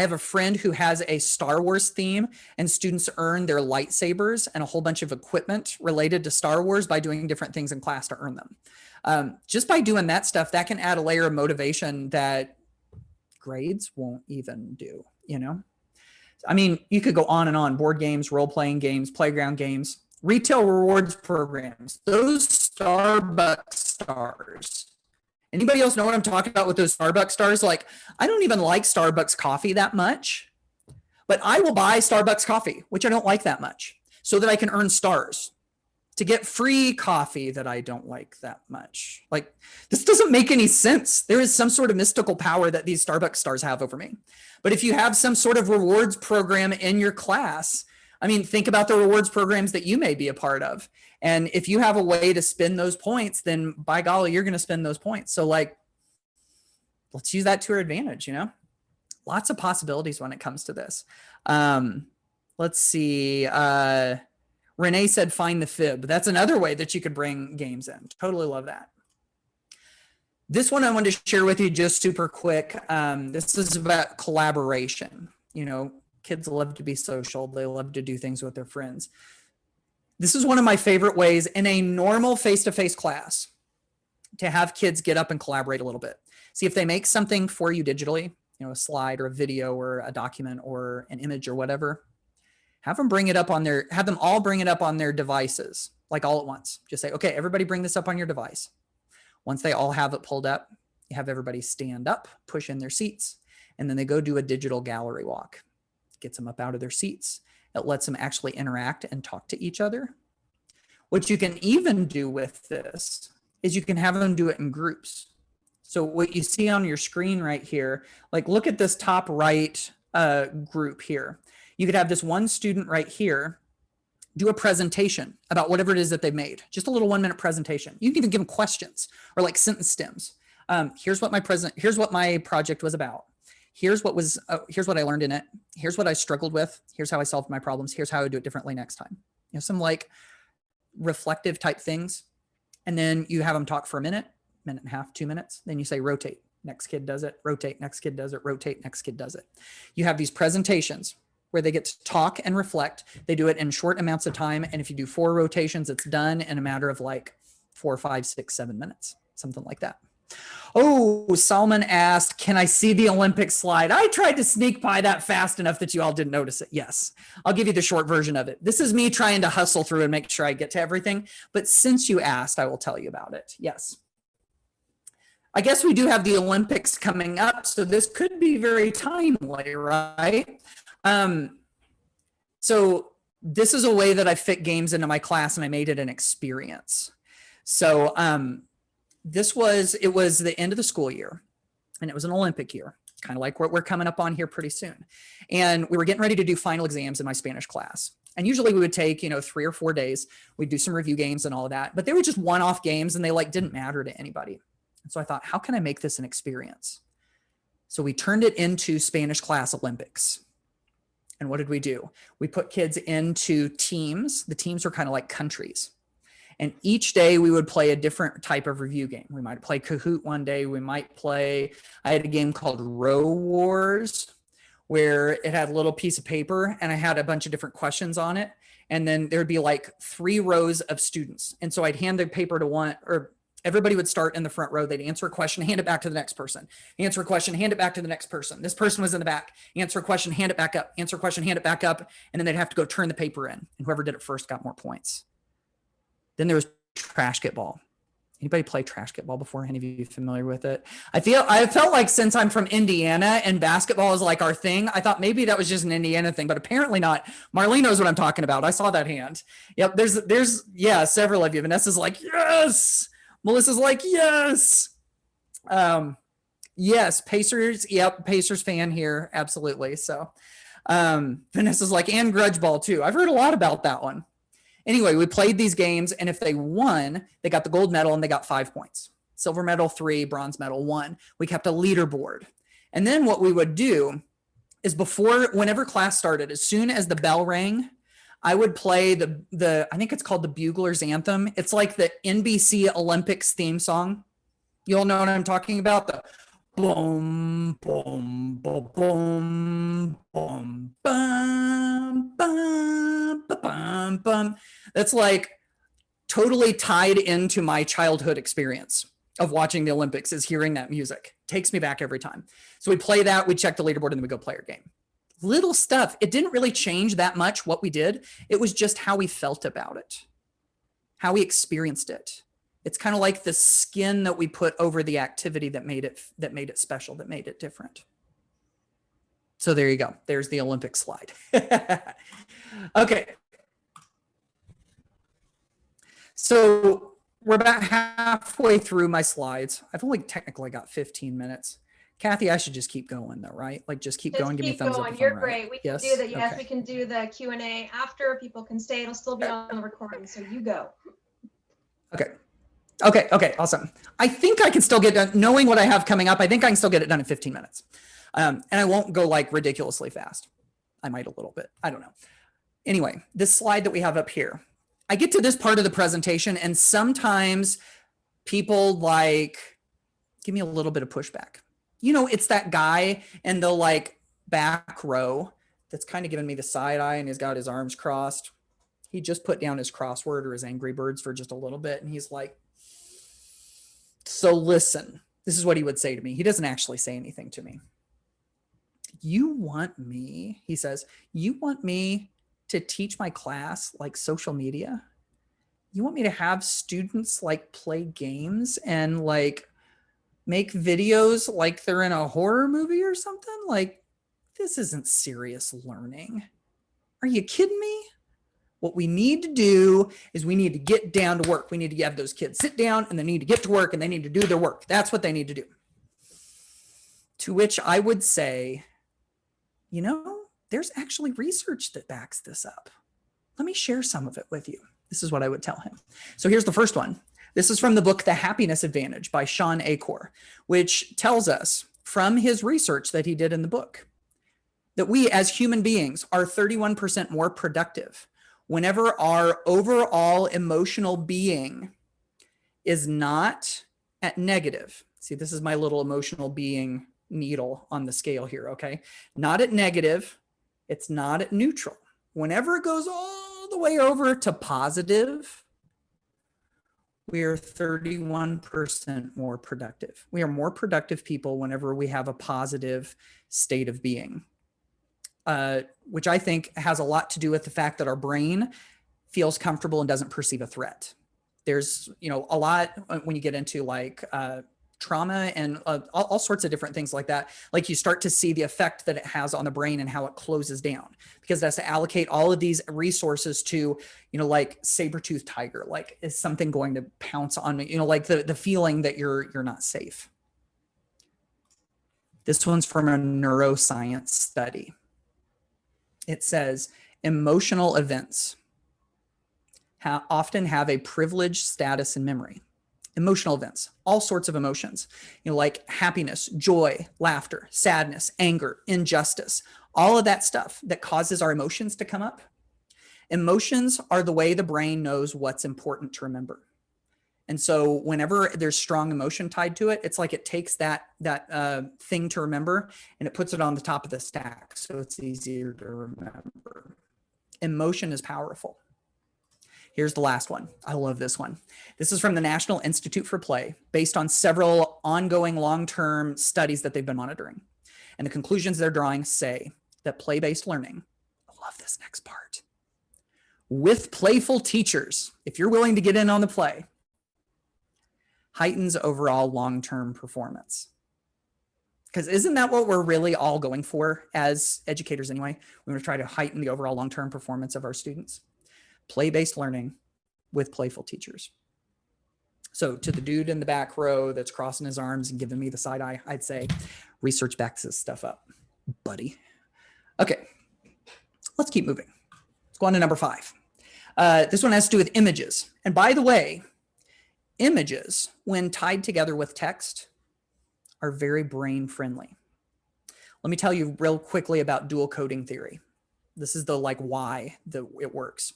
have a friend who has a Star Wars theme, and students earn their lightsabers and a whole bunch of equipment related to Star Wars by doing different things in class to earn them. Just by doing that stuff, that can add a layer of motivation that grades won't even do, you know? I mean, you could go on and on: board games, role-playing games, playground games, retail rewards programs, those Starbucks stars. Anybody else know what I'm talking about with those Starbucks stars? Like, I don't even like Starbucks coffee that much, but I will buy Starbucks coffee, which I don't like that much, so that I can earn stars to get free coffee that I don't like that much. Like, this doesn't make any sense. There is some sort of mystical power that these Starbucks stars have over me. But if you have some sort of rewards program in your class, I mean, think about the rewards programs that you may be a part of. And if you have a way to spend those points, then by golly, you're going to spend those points. So like, let's use that to our advantage, you know? Lots of possibilities when it comes to this. Let's see. Renee said, find the fib. That's another way that you could bring games in. Totally love that. This one I wanted to share with you just super quick. This is about collaboration. You know, kids love to be social. They love to do things with their friends. This is one of my favorite ways in a normal face-to-face class to have kids get up and collaborate a little bit. See if they make something for you digitally, you know, a slide or a video or a document or an image or whatever. Have them all bring it up on their devices, like all at once. Just say, okay, everybody bring this up on your device. Once they all have it pulled up, you have everybody stand up, push in their seats, and then they go do a digital gallery walk. Gets them up out of their seats. It lets them actually interact and talk to each other. What you can even do with this is you can have them do it in groups. So what you see on your screen right here, like look at this top right group here. You could have this one student right here do a presentation about whatever it is that they've made. Just a little 1-minute presentation. You can even give them questions or like sentence stems. Here's what my project was about. Here's what I learned in it. Here's what I struggled with. Here's how I solved my problems. Here's how I do it differently next time. You know, some like reflective type things. And then you have them talk for a minute and a half, 2 minutes. Then you say, rotate. Next kid does it. Rotate. Next kid does it. Rotate. Next kid does it. You have these presentations where they get to talk and reflect. They do it in short amounts of time. And if you do 4 rotations, it's done in a matter of like 4, 5, 6, 7 minutes, something like that. Oh, Salman asked, can I see the Olympic slide? I tried to sneak by that fast enough that you all didn't notice it. Yes, I'll give you the short version of it. This is me trying to hustle through and make sure I get to everything. But since you asked, I will tell you about it. Yes. I guess we do have the Olympics coming up, so this could be very timely, right? So this is a way that I fit games into my class and I made it an experience. So, it was the end of the school year and it was an Olympic year, kind of like what we're coming up on here pretty soon. And we were getting ready to do final exams in my Spanish class. And usually we would take, 3 or 4 days. We'd do some review games and all of that, but they were just one-off games and they like didn't matter to anybody. And so I thought, how can I make this an experience? So we turned it into Spanish class Olympics. And what did we do? We put kids into teams. The teams were kind of like countries. And each day we would play a different type of review game. We might play Kahoot one day. I had a game called Row Wars, where it had a little piece of paper and I had a bunch of different questions on it. And then there'd be like 3 rows of students. And so I'd hand the paper to one, or everybody would start in the front row. They'd answer a question, hand it back to the next person. Answer a question, hand it back to the next person. This person was in the back. Answer a question, hand it back up. Answer a question, hand it back up. And then they'd have to go turn the paper in. And whoever did it first got more points. Then there was trash get ball. Anybody play trash get ball before? Any of you familiar with it? I felt like since I'm from Indiana and basketball is like our thing, I thought maybe that was just an Indiana thing, but apparently not. Marlene knows what I'm talking about. I saw that hand. Yep. There's several of you. Vanessa's like, yes. Melissa's like, yes. Yes, Pacers. Yep, Pacers fan here. Absolutely. So Vanessa's like, and Grudge Ball too. I've heard a lot about that one. Anyway, we played these games, and if they won, they got the gold medal and they got 5 points. Silver medal, 3, bronze medal, 1. We kept a leaderboard. And then what we would do is whenever class started, as soon as the bell rang, I would play I think it's called the Bugler's Anthem. It's like the NBC Olympics theme song. You all know what I'm talking about? The boom, boom, boom, boom, boom, bum, bum, bum, bum. That's like totally tied into my childhood experience of watching the Olympics, is hearing that music. Takes me back every time. So we play that, we check the leaderboard, and then we go play our game. Little stuff. It didn't really change that much what we did. It was just how we felt about it, how we experienced it. It's kind of like the skin that we put over the activity that made it special, that made it different. So there you go. There's the Olympic slide. Okay. So we're about halfway through my slides. I've only technically got 15 minutes. Kathy, I should just keep going though, right? Like just keep going. Give me a thumbs up. You're right. great. We can Yes? do that. Yes, Okay. we can do the Q&A after. People can stay. It'll still be on the recording. So you go. Okay. Awesome. I think I can still get done. Knowing what I have coming up, I think I can still get it done in 15 minutes. And I won't go like ridiculously fast. I might a little bit. I don't know. Anyway, this slide that we have up here, I get to this part of the presentation and sometimes people like give me a little bit of pushback. You know, it's that guy in the like back row that's kind of giving me the side eye and he's got his arms crossed. He just put down his crossword or his Angry Birds for just a little bit. And he's like, so listen, this is what he would say to me. He doesn't actually say anything to me. You want me, he says, you want me to teach my class like social media? You want me to have students like play games and like make videos like they're in a horror movie or something? Like, this isn't serious learning. Are you kidding me? What we need to do is we need to get down to work. We need to have those kids sit down and they need to get to work and they need to do their work. That's what they need to do. To which I would say, you know, there's actually research that backs this up. Let me share some of it with you. This is what I would tell him. So here's the first one. This is from the book, The Happiness Advantage by Sean Acor, which tells us from his research that he did in the book that we as human beings are 31% more productive whenever our overall emotional being is not at negative. See, this is my little emotional being needle on the scale here, okay? Not at negative, it's not at neutral. Whenever it goes all the way over to positive, we are 31% more productive. We are more productive people whenever we have a positive state of being, which I think has a lot to do with the fact that our brain feels comfortable and doesn't perceive a threat. There's, you know, a lot when you get into like trauma and all sorts of different things like that. Like you start to see the effect that it has on the brain and how it closes down, because that's to allocate all of these resources to, you know, like saber-toothed tiger, like is something going to pounce on me, you know, like the feeling that you're not safe. This one's from a neuroscience study. It says emotional events often have a privileged status in memory. Emotional events, all sorts of emotions, you know, like happiness, joy, laughter, sadness, anger, injustice, all of that stuff that causes our emotions to come up. Emotions are the way the brain knows what's important to remember. And so whenever there's strong emotion tied to it, it's like it takes that thing to remember and it puts it on the top of the stack so it's easier to remember. Emotion is powerful. Here's the last one. I love this one. This is from the National Institute for Play, based on several ongoing long-term studies that they've been monitoring. And the conclusions they're drawing say that play-based learning, I love this next part, with playful teachers, if you're willing to get in on the play, heightens overall long-term performance. Because isn't that what we're really all going for as educators anyway? We want to try to heighten the overall long-term performance of our students. Play-based learning with playful teachers. So to the dude in the back row that's crossing his arms and giving me the side eye, I'd say, research backs this stuff up, buddy. Okay, let's keep moving. Let's go on to number 5. This one has to do with images. And by the way, images, when tied together with text, are very brain friendly. Let me tell you real quickly about dual coding theory. This is the why it works.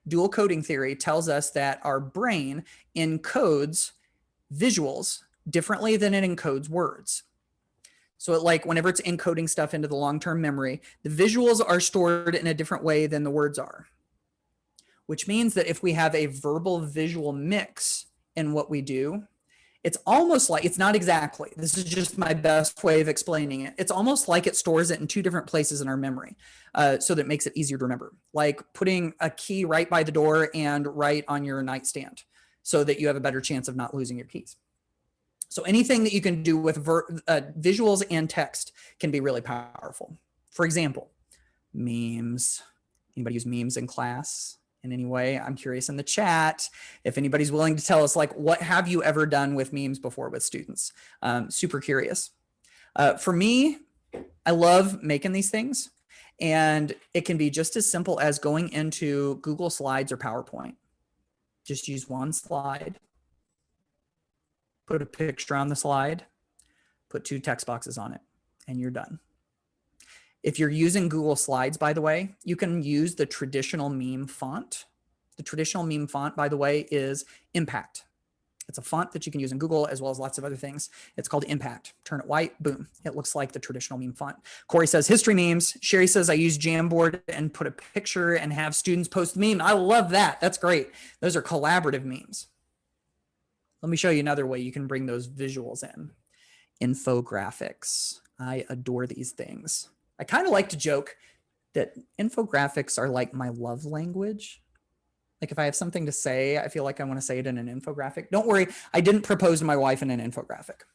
Dual coding theory tells us that our brain encodes visuals differently than it encodes words. So whenever it's encoding stuff into the long-term memory, the visuals are stored in a different way than the words are, which means that if we have a verbal visual mix in what we do, it's almost like, it's not exactly, this is just my best way of explaining it. It's almost like it stores it in 2 different places in our memory, so that it makes it easier to remember. Like putting a key right by the door and right on your nightstand so that you have a better chance of not losing your keys. So anything that you can do with visuals and text can be really powerful. For example, memes. Anybody use memes in class? In any way? I'm curious in the chat if anybody's willing to tell us, what have you ever done with memes before with students? Super curious. For me, I love making these things, and it can be just as simple as going into Google Slides or PowerPoint. Just use one slide, put a picture on the slide, put 2 text boxes on it, and you're done. If you're using Google Slides, by the way, you can use the traditional meme font. The traditional meme font, by the way, is Impact. It's a font that you can use in Google as well as lots of other things. It's called Impact. Turn it white, boom. It looks like the traditional meme font. Corey says history memes. Sherry says I use Jamboard and put a picture and have students post meme. I love that. That's great. Those are collaborative memes. Let me show you another way you can bring those visuals in. Infographics. I adore these things. I kind of like to joke that infographics are like my love language. Like if I have something to say, I feel like I want to say it in an infographic. Don't worry, I didn't propose to my wife in an infographic.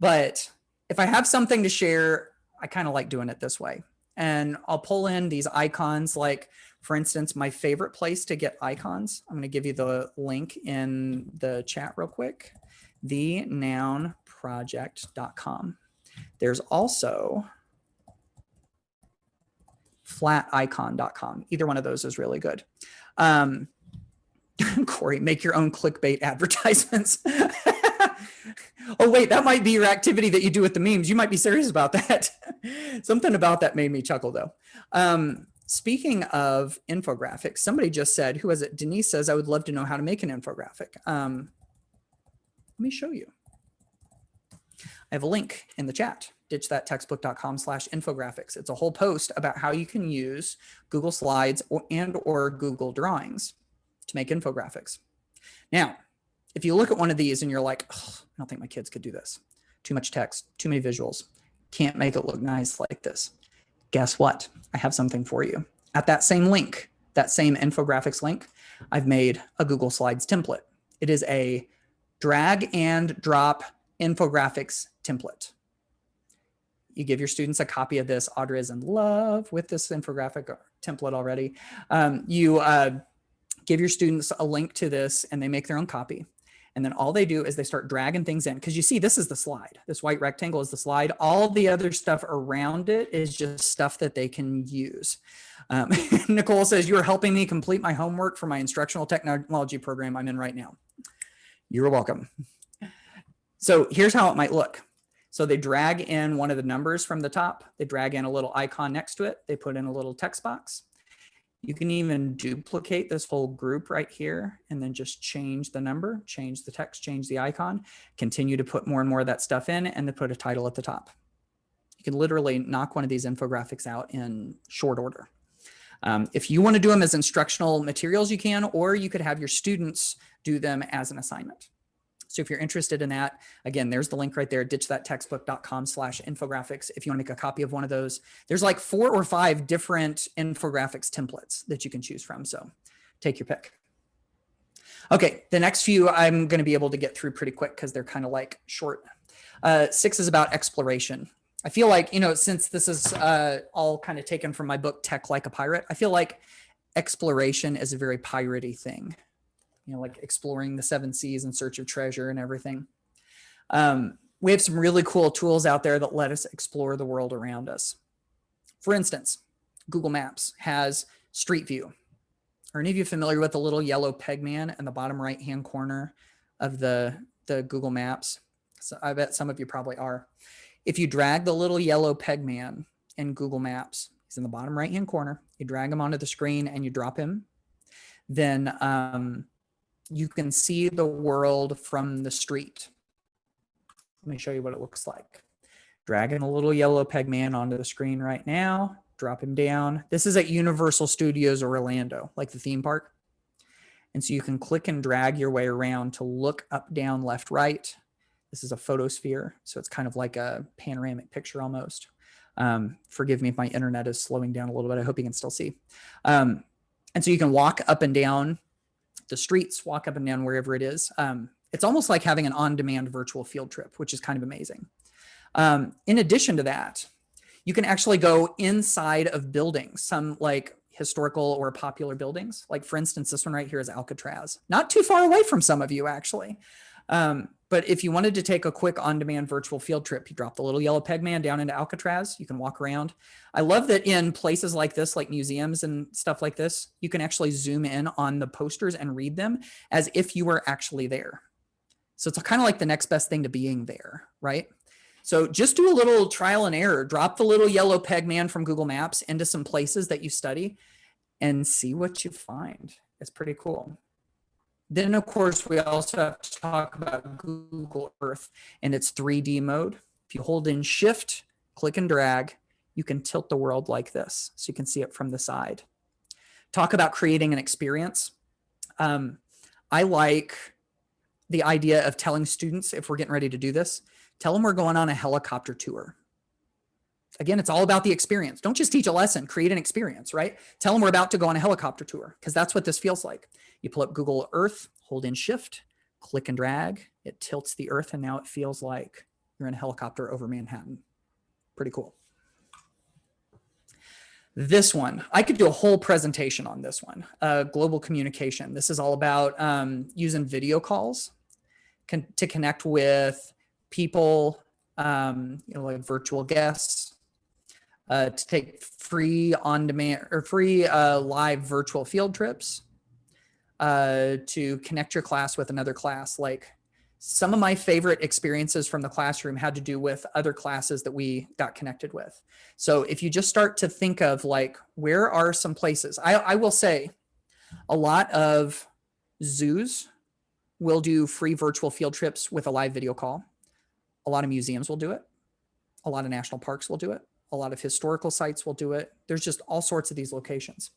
But if I have something to share, I kind of like doing it this way. And I'll pull in these icons, like for instance, my favorite place to get icons. I'm going to give you the link in the chat real quick, thenounproject.com. There's also flaticon.com. Either one of those is really good. Corey, make your own clickbait advertisements. Oh, wait, that might be your activity that you do with the memes. You might be serious about that. Something about that made me chuckle, though. Speaking of infographics, somebody just said, who was it? Denise says, I would love to know how to make an infographic. Let me show you. I have a link in the chat, ditchthattextbook.com/infographics. It's a whole post about how you can use Google Slides or Google Drawings to make infographics. Now, if you look at one of these and you're like, oh, I don't think my kids could do this. Too much text, too many visuals. Can't make it look nice like this. Guess what? I have something for you. At that same link, that same infographics link, I've made a Google Slides template. It is a drag and drop infographics template. You give your students a copy of this. Audrey is in love with this infographic template already. You give your students a link to this and they make their own copy. And then all they do is they start dragging things in, because you see, this is the slide. This white rectangle is the slide. All the other stuff around it is just stuff that they can use. Nicole says, you're helping me complete my homework for my instructional technology program I'm in right now. You're welcome. So here's how it might look. So they drag in one of the numbers from the top. They drag in a little icon next to it. They put in a little text box. You can even duplicate this whole group right here and then just change the number, change the text, change the icon, continue to put more and more of that stuff in, and then put a title at the top. You can literally knock one of these infographics out in short order. If you want to do them as instructional materials, you can, or you could have your students do them as an assignment. So if you're interested in that, again, there's the link right there, ditchthattextbook.com/infographics. If you want to make a copy of one of those, there's like 4 or 5 different infographics templates that you can choose from. So take your pick. Okay, the next few I'm going to be able to get through pretty quick because they're kind of like short. 6 is about exploration. I feel like, you know, since this is all kind of taken from my book, Tech Like a Pirate, I feel like exploration is a very piratey thing. like exploring the 7 seas in search of treasure and everything. We have some really cool tools out there that let us explore the world around us. For instance, Google Maps has Street View. Are any of you familiar with the little yellow peg man in the bottom right-hand corner of the Google Maps? So I bet some of you probably are. If you drag the little yellow peg man in Google Maps, he's in the bottom right-hand corner, you drag him onto the screen and you drop him, then you can see the world from the street. Let me show you what it looks like. Dragging a little yellow peg man onto the screen right now, drop him down. This is at Universal Studios Orlando, like the theme park. And so you can click and drag your way around to look up, down, left, right. This is a photosphere, so it's kind of like a panoramic picture almost. Forgive me if my internet is slowing down a little bit. I hope you can still see. And so you can walk up and down the streets, walk up and down wherever it is. It's almost like having an on-demand virtual field trip, which is kind of amazing. In addition to that, you can actually go inside of buildings, some like historical or popular buildings. Like for instance, this one right here is Alcatraz, not too far away from some of you actually. But if you wanted to take a quick on-demand virtual field trip, you drop the little yellow peg man down into Alcatraz, you can walk around. I love that in places like this, like museums and stuff like this, you can actually zoom in on the posters and read them as if you were actually there. So it's kind of like the next best thing to being there, right? So just do a little trial and error, drop the little yellow peg man from Google Maps into some places that you study and see what you find. It's pretty cool. Then of course, we also have to talk about Google Earth and its 3D mode. If you hold in Shift, click and drag, you can tilt the world like this so you can see it from the side. Talk about creating an experience. I like the idea of telling students, if we're getting ready to do this, tell them we're going on a helicopter tour. Again, it's all about the experience. Don't just teach a lesson, create an experience, right? Tell them we're about to go on a helicopter tour because that's what this feels like. You pull up Google Earth, hold in Shift, click and drag, it tilts the Earth and now it feels like you're in a helicopter over Manhattan. Pretty cool. This one, I could do a whole presentation on this one, global communication. This is all about using video calls to connect with people, like virtual guests, to take free on-demand or free live virtual field trips, to connect your class with another class. Like some of my favorite experiences from the classroom had to do with other classes that we got connected with. So if you just start to think of like, where are some places? I will say a lot of zoos will do free virtual field trips with a live video call. A lot of museums will do it. A lot of national parks will do it. A lot of historical sites will do it. There's just all sorts of these locations.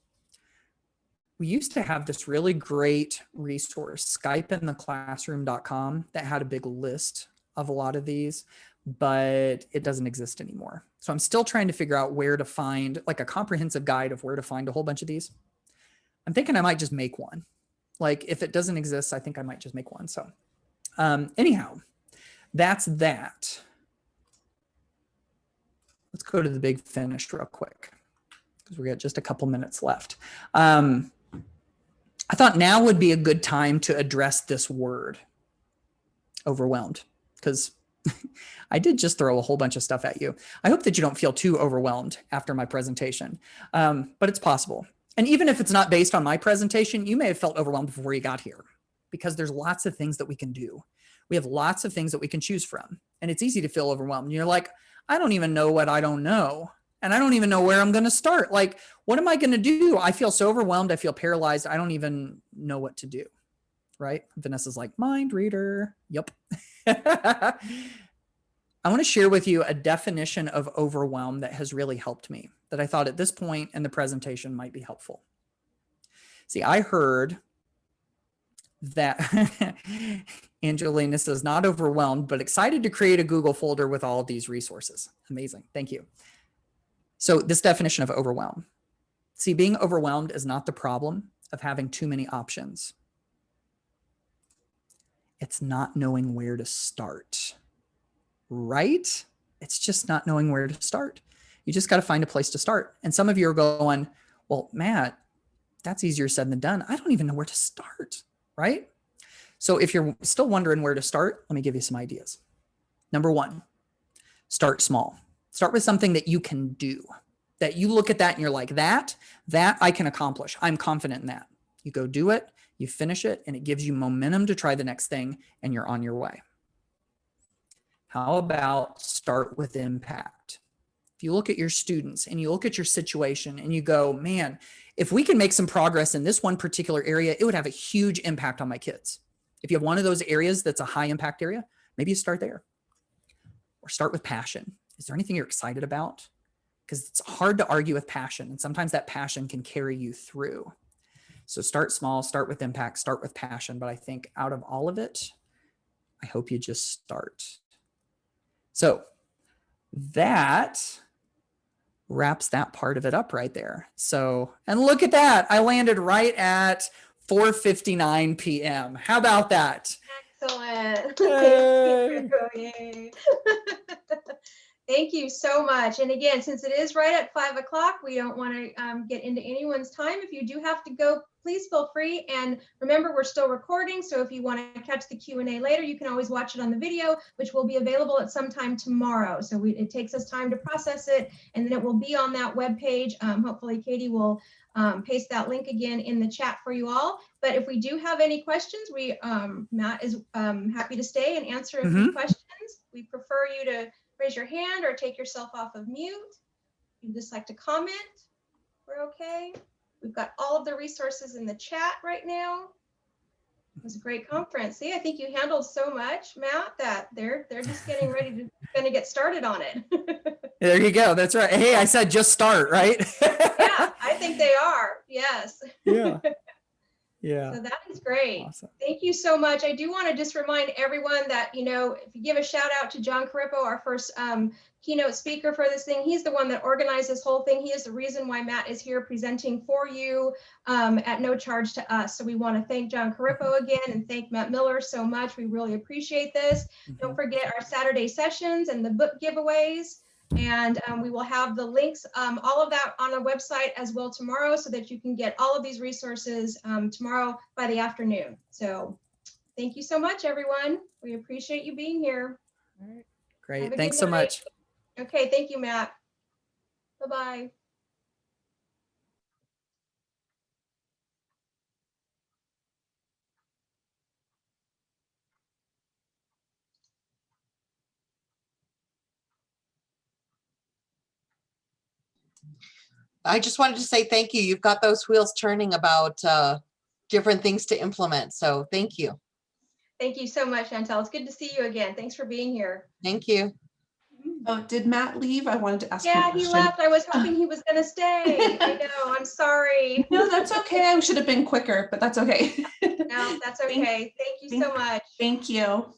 We used to have this really great resource, skypeintheclassroom.com, that had a big list of a lot of these, but it doesn't exist anymore. So I'm still trying to figure out where to find like a comprehensive guide of where to find a whole bunch of these. I'm thinking I might just make one. Like if it doesn't exist, I think I might just make one. So anyhow, that's that. Let's go to the big finish real quick because we got just a couple minutes left. I thought now would be a good time to address this word, overwhelmed, because I did just throw a whole bunch of stuff at you. I hope that you don't feel too overwhelmed after my presentation, but it's possible. And even if it's not based on my presentation, you may have felt overwhelmed before you got here because there's lots of things that we can do. We have lots of things that we can choose from, and it's easy to feel overwhelmed. You're like, I don't even know what I don't know. And I don't even know where I'm going to start. Like, what am I going to do? I feel so overwhelmed. I feel paralyzed. I don't even know what to do. Right? Vanessa's like, mind reader. Yep. I want to share with you a definition of overwhelm that has really helped me, that I thought at this point in the presentation might be helpful. See, I heard that Angelina says, not overwhelmed, but excited to create a Google folder with all of these resources. Amazing. Thank you. So this definition of overwhelm. See, being overwhelmed is not the problem of having too many options. It's not knowing where to start, right? It's just not knowing where to start. You just got to find a place to start. And some of you are going, well, Matt, that's easier said than done. I don't even know where to start, right? So if you're still wondering where to start, let me give you some ideas. Number one, start small. Start with something that you can do, that you look at that and you're like, that I can accomplish. I'm confident in that. You go do it, you finish it, and it gives you momentum to try the next thing, and you're on your way. How about start with impact? If you look at your students and you look at your situation and you go, man, if we can make some progress in this one particular area, it would have a huge impact on my kids. If you have one of those areas that's a high impact area, maybe you start there. Or start with passion. Is there anything you're excited about? Because it's hard to argue with passion, and sometimes that passion can carry you through. So start small, start with impact, start with passion. But I think out of all of it, I hope you just start. So that wraps that part of it up right there. So, and look at that. I landed right at 4:59 p.m. How about that? Excellent. Yay. Yay. Thank you so much. And again, since it is right at 5 o'clock, we don't want to get into anyone's time. If you do have to go, please feel free. And remember, we're still recording. So if you want to catch the Q&A later, you can always watch it on the video, which will be available at some time tomorrow. So it takes us time to process it, and then it will be on that webpage. Hopefully, Katie will paste that link again in the chat for you all. But if we do have any questions, Matt is happy to stay and answer a few questions. We prefer you to raise your hand or take yourself off of mute. If you'd just like to comment, we're okay. We've got all of the resources in the chat right now. It was a great conference. See, I think you handled so much, Matt, that they're just getting ready to get started on it. There you go. That's right. Hey, I said just start, right? Yeah, I think they are. Yes. Yeah. Yeah. So that is great. Awesome. Thank you so much. I do want to just remind everyone that, if you give a shout out to John Carippo, our first keynote speaker for this thing, he's the one that organized this whole thing. He is the reason why Matt is here presenting for you at no charge to us. So we want to thank John Carippo again and thank Matt Miller so much. We really appreciate this. Don't forget our Saturday sessions and the book giveaways. And we will have the links, all of that on our website as well tomorrow, so that you can get all of these resources tomorrow by the afternoon. So thank you so much, everyone. We appreciate you being here. All right. Great. Thanks so much. Okay. Thank you, Matt. Bye-bye. I just wanted to say thank you. You've got those wheels turning about different things to implement. So thank you. Thank you so much, Chantel. It's good to see you again. Thanks for being here. Thank you. Oh, did Matt leave? I wanted to ask him a Yeah, he question. left. I was hoping he was going to stay. I know. I'm sorry. No, that's okay. I should have been quicker, but that's okay. No, that's okay. Thank you so much. Thank you.